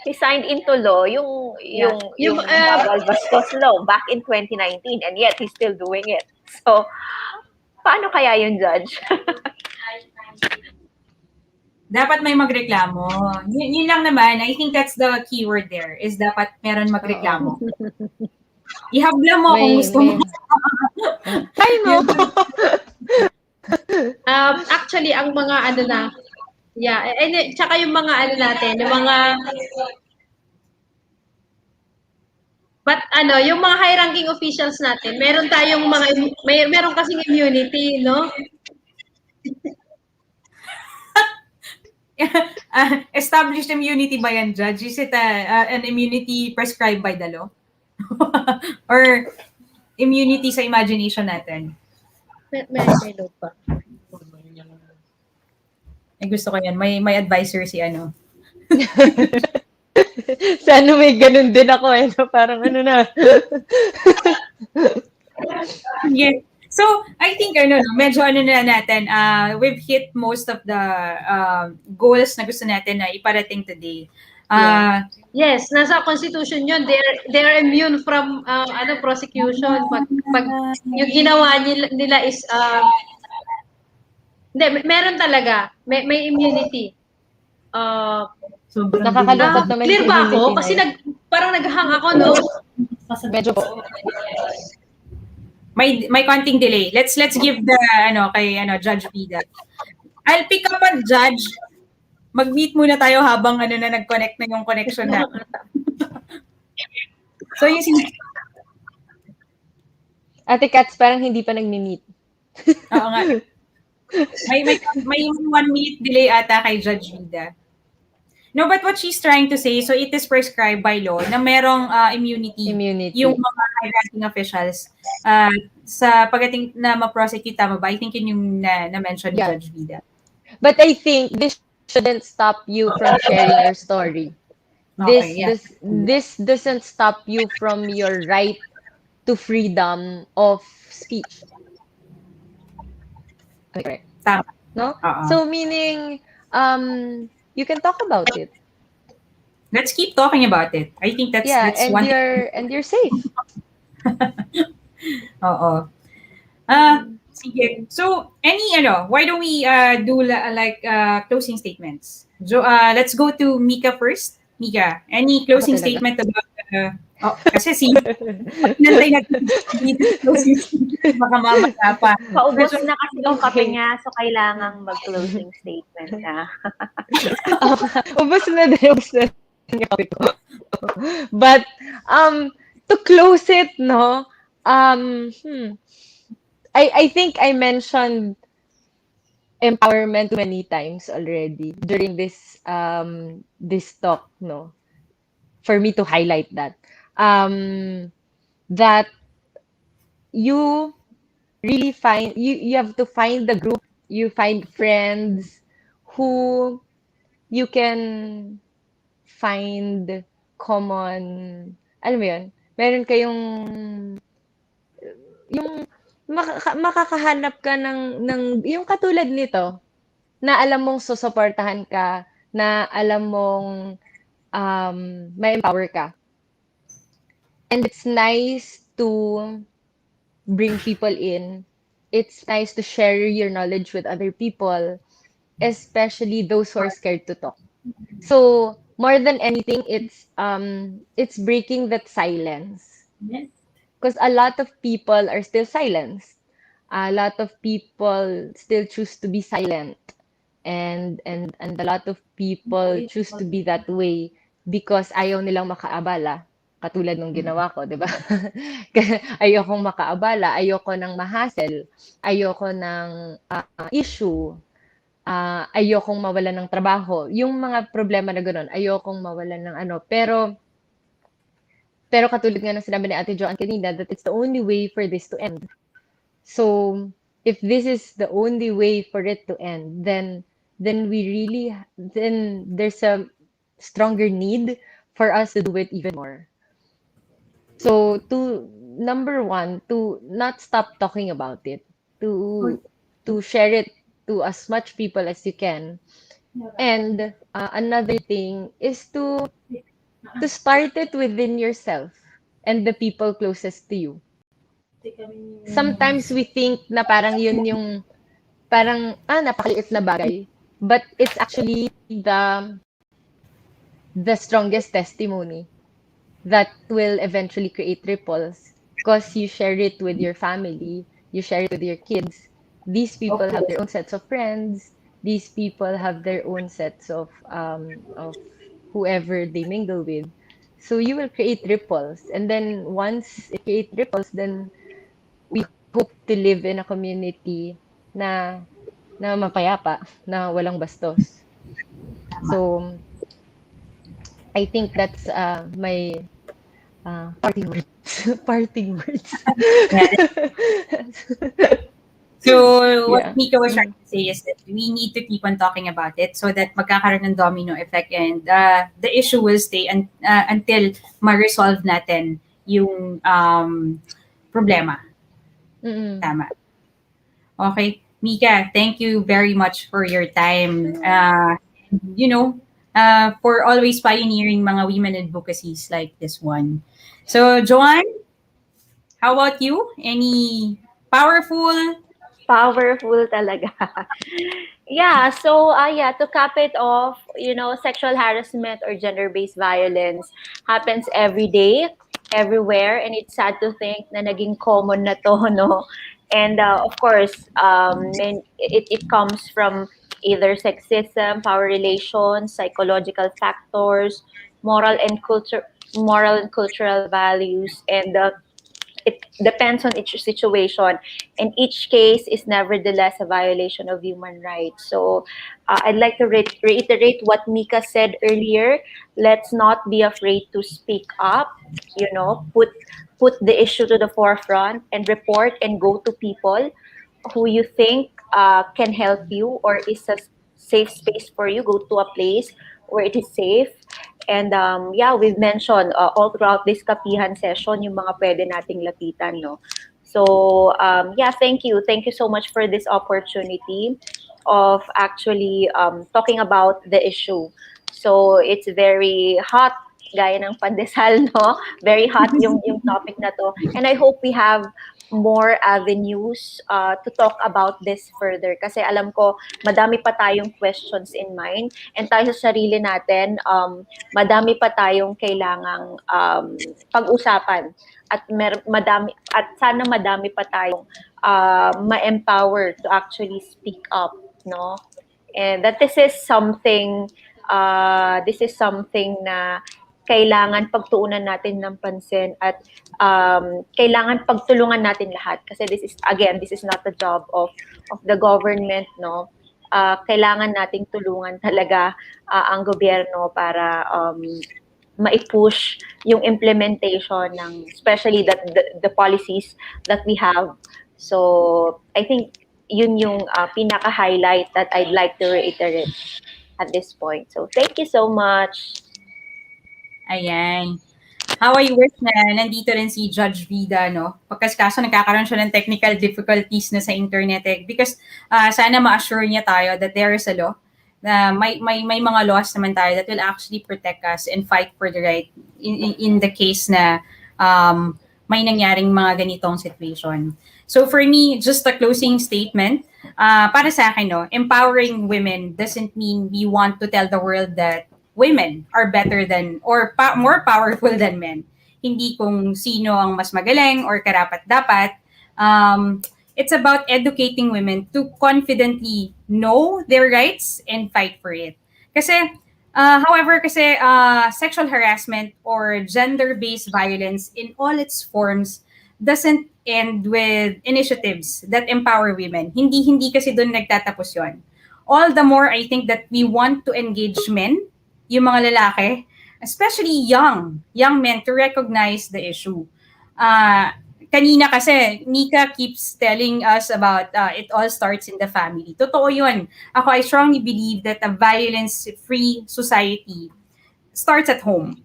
he signed into law yung Bawal Bastos law back in 2019 and yet he's still doing it. So, paano kaya yun, Judge? Dapat may magreklamo. Yun lang naman, I think that's the keyword there, is dapat meron magreklamo. Ihabla mo kung gusto mo. I know. Actually, ang mga tsaka yung mga natin, yung mga yung mga high-ranking officials natin, meron tayong meron kasing immunity, no? Established immunity ba yan, Judge? Is it an immunity prescribed by the law? Or immunity sa imagination natin? May load pa. Ay, gusto ko yan. May advisor si ano. Sana may ganun din ako eh. No? Parang ano na. Yeah. So, I think medyo na natin, we've hit most of the goals na gusto natin na iparating today. Yes, nasa constitution yun. They're immune from prosecution. Pag yung ginawa nila is hindi, meron talaga. May immunity. Nakakalungkot naman Clear yung ba ako? immunity Kasi na yun. parang naghang ako, no? Medyo po. May konting delay. Let's give the kay Judge Vida. I'll pick up on Judge. Mag-meet muna tayo habang na nag-connect na yung connection natin. So yung Ate Cats parang hindi pa nagmi-meet. Oo nga. May 1 minute delay ata kay Judge Vida. No, but what she's trying to say, so it is prescribed by law na merong immunity yung mga high-ranking officials sa pagdating na ma-prosecute, tama ba? I think yun yung na-mention ni Judge Vida. But I think this shouldn't stop you from sharing your story. This doesn't stop you from your right to freedom of speech. Okay. Tama. No? So meaning you can talk about it. Let's keep talking about it. I think that's and one you're safe. Oo. Sige. So, why don't we do closing statements? Let's go to Mika first. Mika, any closing statement about kasi nantay natin closing statement. Baka mamaya pa. Paubos na kasi yung kape niya, so kailangang mag-closing statement na. Ubos na din yung kape ko. But, to close it, no, I think I mentioned empowerment many times already during this talk, no, for me to highlight that. That you really you have to find the group, you find friends who you can find common, alam mo yun, meron kayong yung makakahanap ka ng yung katulad nito na alam mong susuportahan ka, na alam mong may empower ka. And it's nice to bring people in. It's nice to share your knowledge with other people, especially those who are scared to talk. So more than anything, it's breaking that silence. Because a lot of people are still silenced. A lot of people still choose to be silent. And a lot of people choose to be that way because ayaw nilang makaabala. Katulad nung ginawa ko, di ba? Ayokong makaabala, ayoko ng ma-hassle, ayoko ng issue, ayokong mawalan ng trabaho. Yung mga problema na gano'n, ayokong mawalan ng Pero katulad nga ng sinabi ni Ate Joanne kanina, that it's the only way for this to end. So, if this is the only way for it to end, then there's a stronger need for us to do it even more. So, number one, to not stop talking about it, to share it to as much people as you can. And another thing is to start it within yourself and the people closest to you. Sometimes we think na parang yun yung parang napakaliit na bagay, but it's actually the strongest testimony that will eventually create ripples because you share it with your family, you share it with your kids. These people have their own sets of friends. These people have their own sets of whoever they mingle with. So you will create ripples. And then once it creates ripples, then we hope to live in a community na mapayapa, na walang bastos. So, I think that's my parting words. Parting words. So what Yeah. Mika was trying to say is that we need to keep on talking about it so that magkakaroon ng domino effect, and the issue will stay until ma-resolve natin yung problema. Mm-mm. Tama. Okay. Mika, thank you very much for your time. For always pioneering mga women advocacies like this one. So, Joanne, how about you? Any powerful? Powerful talaga. Yeah, so to cap it off, sexual harassment or gender-based violence happens every day, everywhere, and it's sad to think na naging common na to, no? And of course, it comes from either sexism, power relations, psychological factors, moral and cultural values, and it depends on each situation, and each case is nevertheless a violation of human rights. So I'd like to reiterate what Mika said earlier. Let's not be afraid to speak up, put the issue to the forefront and report and go to people who you think can help you or is a safe space for you. Go to a place where it is safe. And we've mentioned all throughout this kapihan session yung mga pwede nating lapitan, no? So, thank you. Thank you so much for this opportunity of actually talking about the issue. So, it's very hot, gaya ng pandesal, no? Very hot yung topic na to. And I hope we have more avenues to talk about this further. Kasi alam ko, madami pa tayong questions in mind. And tayo sa sarili natin, madami pa tayong kailangang pag-usapan. At sana madami pa tayong ma-empower to actually speak up, no? And that this is something na kailangan pagtuunan natin ng pansin at kailangan pagtulungan natin lahat kasi this is not the job of the government, no? Kailangan nating tulungan talaga ang gobyerno para ma-push yung implementation ng especially the policies that we have. So I think yun yung pinaka-highlight that I'd like to reiterate at this point. So thank you so much. Ayan. How I wish na nandito rin si Judge Vida, no? Pagkaskaso nagkakaroon siya ng technical difficulties na sa internet because sana ma-assure niya tayo that there is a law. May mga laws naman tayo that will actually protect us and fight for the right in the case na may nangyaring mga ganitong situation. So for me, just a closing statement, para sa akin, no, empowering women doesn't mean we want to tell the world that women are better than or more powerful than men. Hindi kung sino ang mas magaling or karapat-dapat. It's about educating women to confidently know their rights and fight for it. However, sexual harassment or gender-based violence in all its forms doesn't end with initiatives that empower women. Hindi kasi doon nagtatapos yon. All the more, I think that we want to engage men, yung mga lalaki, especially young men, to recognize the issue. Kanina kasi, Mika keeps telling us about it all starts in the family. Totoo yun. I strongly believe that a violence-free society starts at home.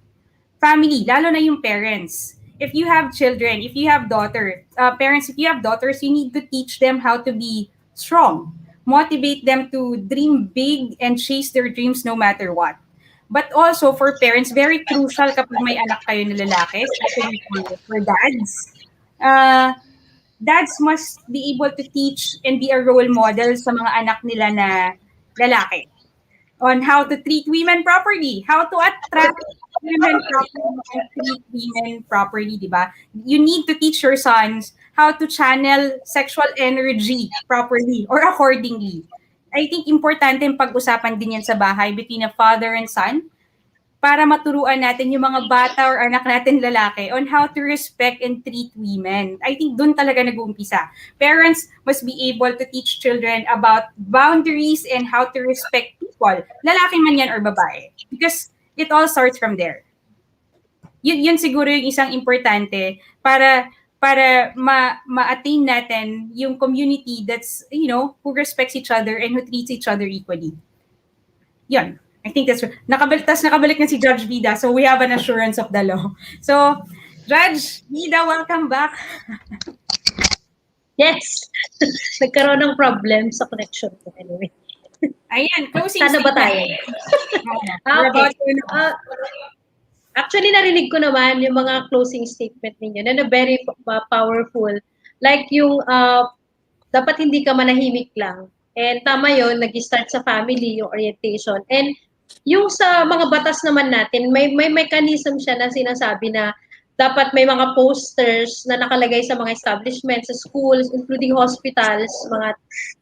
Family, lalo na yung parents. If you have children, if you have parents, if you have daughters, you need to teach them how to be strong. Motivate them to dream big and chase their dreams no matter what. But also for parents, very crucial kapag may anak kayo na lalaki, especially for dads. Dads must be able to teach and be a role model sa mga anak nila na lalaki on how to treat women properly, how to attract women properly and treat women properly, di ba? You need to teach your sons how to channel sexual energy properly or accordingly. I think importante yung pag-usapan din yan sa bahay between a father and son. para maturuan natin yung mga bata or anak natin lalaki on how to respect and treat women. I think dun talaga nag-uumpisa. Parents must be able to teach children about boundaries and how to respect people, lalaki man yan or babae. Because it all starts from there. Yun siguro yung isang importante para ma-attain natin yung community that's, who respects each other and who treats each other equally. Yun. I think that's nakabalik na si Judge Vida, so we have an assurance of the law. So, Judge Vida, welcome back. Yes. Nagkaroon ng problem sa connection ko anyway. Ayan, closing Sana ba tayo? Okay. Actually, narinig ko naman yung mga closing statement ninyo na very powerful. Like yung dapat hindi ka manahimik lang. And tama yun, nag-start sa family, yung orientation. And yung sa mga batas naman natin, may mechanism siya na sinasabi na dapat may mga posters na nakalagay sa mga establishments, sa schools, including hospitals, mga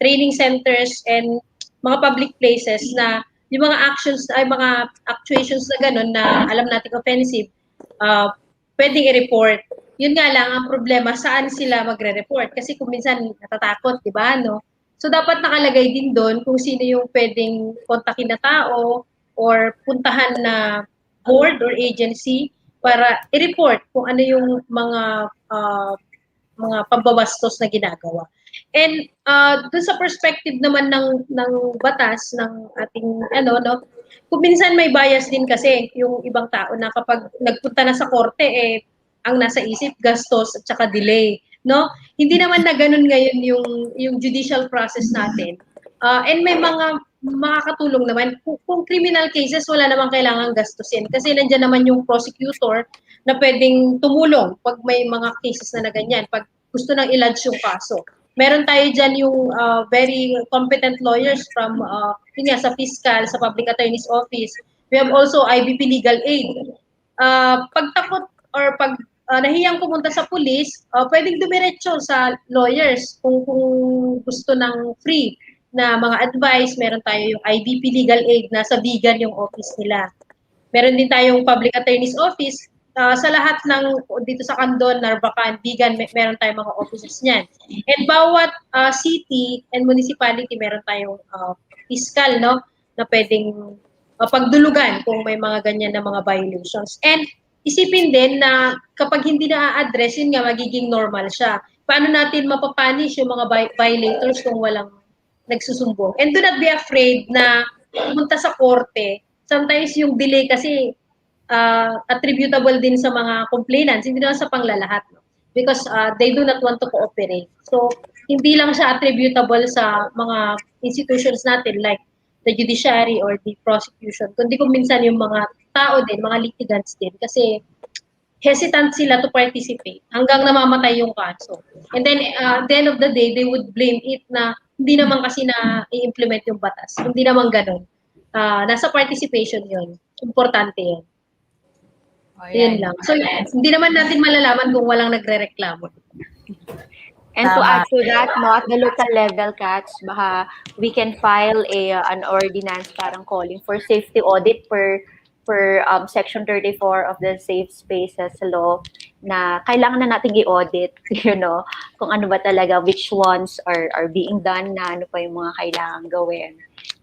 training centers, and mga public places na yung mga actions ay mga actuations na gano'n na alam natin offensive, pwedeng i-report. Yun nga lang ang problema, saan sila magre-report? Kasi kung minsan natatakot, di ba? No? So dapat nakalagay din doon kung sino yung pwedeng kontakin na tao or puntahan na board or agency para i-report kung ano yung mga pambabastos na ginagawa. And dun sa perspective naman ng batas ng ating kung minsan may bias din kasi yung ibang tao na kapag nagpunta na sa korte ang nasa isip gastos at saka delay, no? Hindi naman na ganun ngayon yung judicial process natin. And may mga makakatulong naman kung criminal cases wala namang kailangang gastusin kasi nandiyan naman yung prosecutor na pwedeng tumulong pag may mga cases na ganyan pag gusto nang i-lodge yung kaso. Meron tayo dyan yung very competent lawyers from sa fiscal, sa public attorney's office. We have also IBP legal aid. Pag takot or pag nahiyang pumunta sa police, pwedeng dumiretso sa lawyers kung gusto ng free na mga advice. Meron tayo yung IBP legal aid na sa Bigan yung office nila. Meron din tayong public attorney's office. Sa lahat ng dito sa Candon, Narvacan, Bigan, meron tayong mga offices niyan. And bawat city and municipality meron tayong fiscal, no, na pwedeng pagdulugan kung may mga ganyan na mga violations. And isipin din na kapag hindi na-address, yun nga, magiging normal siya. Paano natin mapapunish yung mga violators kung walang nagsusumbong? And do not be afraid na pumunta sa korte. Sometimes yung delay kasi attributable din sa mga complainants, hindi naman sa panglalahat. No? Because they do not want to cooperate. So, hindi lang siya attributable sa mga institutions natin like the judiciary or the prosecution, kundi kung minsan yung mga tao din, mga litigants din, kasi hesitant sila to participate hanggang namamatay yung kaso. And then, at the end of the day, they would blame it na hindi naman kasi na i-implement yung batas. Hindi naman ganun. Nasa participation yun. Importante yun. Yun lang. So, hindi naman natin malalaman kung walang nagre-reklamo. And to add to that, no, at the local level, Cats, baka we can file an ordinance parang calling for safety audit per Section 34 of the Safe Spaces Law na kailangan na natin i-audit, kung ano ba talaga, which ones are being done na, ano pa yung mga kailangan gawin.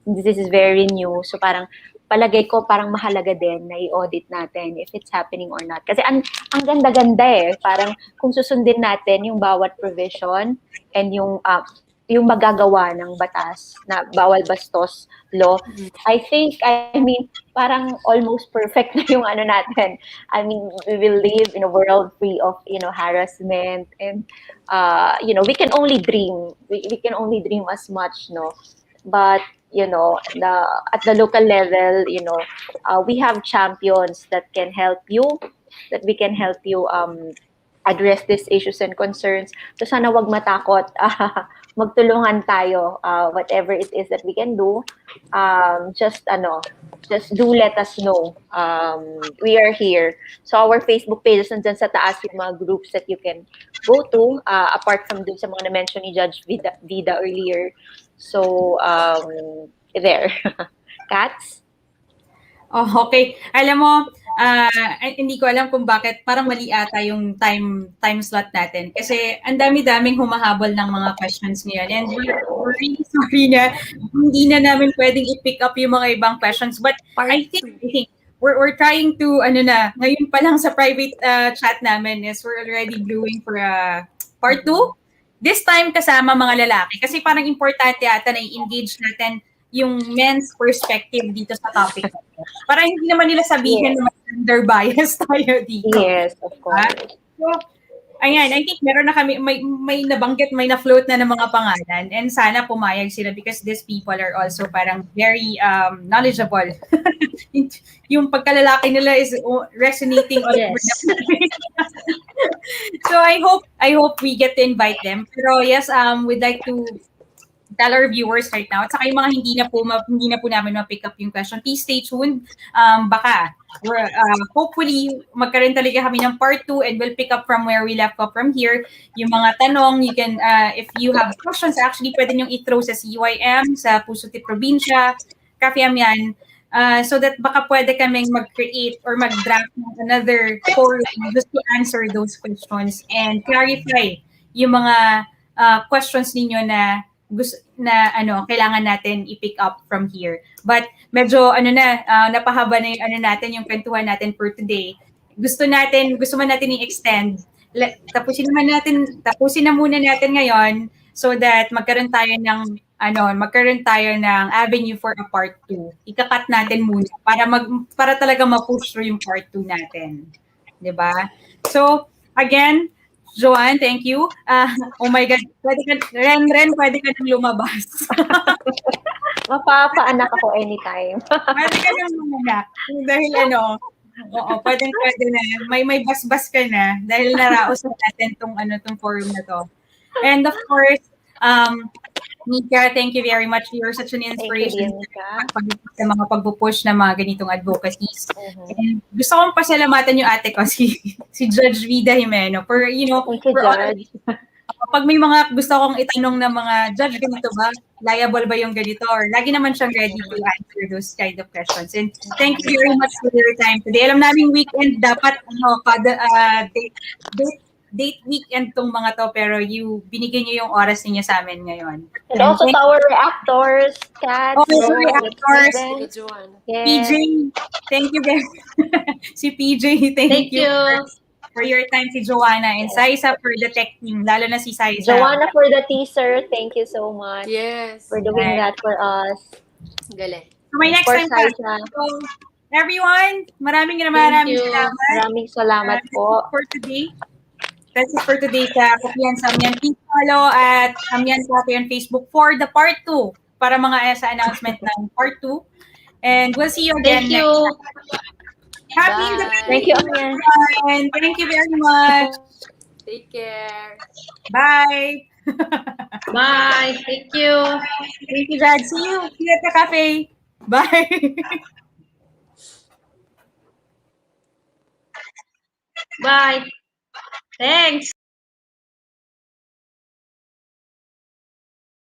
This is very new. So parang palagay ko parang mahalaga din na i-audit natin if it's happening or not. Kasi ang ganda-ganda Parang kung susundin natin yung bawat provision and yung magagawa ng batas na bawal bastos law, I mean, parang almost perfect na yung natin. I mean, we will live in a world free of, harassment and, we can only dream. We can only dream as much, no? But, at the local level, we have champions that can help you, that we can help you address these issues and concerns. So sana wag matakot, magtulungan tayo, whatever it is that we can do. Just do let us know. We are here. So our Facebook page, nandyan sa taas yung mga groups that you can go to, apart from dun sa mga na-mention ni Judge Vida earlier. So, there. Cats? Oh, okay. Alam mo, hindi ko alam kung bakit parang mali ata yung time slot natin. Kasi ang dami-daming humahabol ng mga questions ngayon. And we're really sorry na hindi na namin pwedeng i-pick up yung mga ibang questions. But I think we're trying to, ngayon pa lang sa private chat namin is we're already brewing for part 2. This time kasama mga lalaki. Kasi parang importante ata na i-engage natin yung men's perspective dito sa topic. Para hindi naman nila sabihin na gender bias tayo dito. Yes, of course. So, ayan, I think meron na kami, may nabanggit, may na-float na ng mga pangalan. And sana pumayag sila because these people are also parang very knowledgeable. Yung pagkalalaki nila is resonating all over the place. So I hope we get to invite them. Pero yes, we'd like to tell our viewers right now. At saka yung mga hindi na po namin ma-pick up yung question, please stay tuned. Baka, hopefully, magkaroon talaga kami ng part 2 and we'll pick up from where we left off from here. Yung mga tanong, you can, if you have questions, actually, pwede nyong i-throw sa CYM, sa Puso Ti Probinsya, Cafe Amian, so that baka pwede kaming mag-create or mag-draft ng another forum just to answer those questions and clarify yung mga questions ninyo na kailangan natin i-pick up from here. But medyo napahaba na yung natin yung kwentuhan natin for today. Gusto man natin i-extend. Tapusin na muna natin ngayon so that magkaroon tayo ng avenue for a part 2. Ika-cut natin muna para talaga ma-push through yung part 2 natin. 'Di ba? So, again, Joanne, thank you. Oh my God, Ren, pwede ka nang lumabas. Mapapaanak ako anytime. Pwede ka nang lumanak. Dahil pwede na. May basbas ka na dahil naraos na natin tong forum na to. And of course, Nika, thank you very much. You're such an inspiration sa mga pagpupush ng mga ganitong advocacies. And gusto kong pasalamatan yung ate ko, si Judge Vida Jimeno. For, pag may mga gusto kong itanong ng mga, Judge, ganito ba? Liable ba yung ganito? Or lagi naman siyang ready to answer those kind of questions. And thank you very much for your time today. Alam namin weekend, dapat date weekend tong mga to, pero binigyan niyo yung oras niyo sa amin ngayon. And also to our reactors, Kat. Reactors. Yes. PJ, thank you very si PJ, thank you for your time, si Joanna, and Saisa for the tech team, lalo na si Saisa. Joanna for the teaser, thank you so much. Yes. For doing that for us. Galing. So my next time, everyone, maraming salamat. Maraming salamat po. For today. That's it for today sa Kapihan sa Amian. Please follow at Amian Cafe on Facebook for the part 2 para mga sa announcement ng part 2. And we'll see you again next time. Happy Independence Thank you, Amian. And thank you very much. Take care. Bye. Bye. Thank you. Thank you, Dad. See you at the cafe. Bye. Bye. Thanks.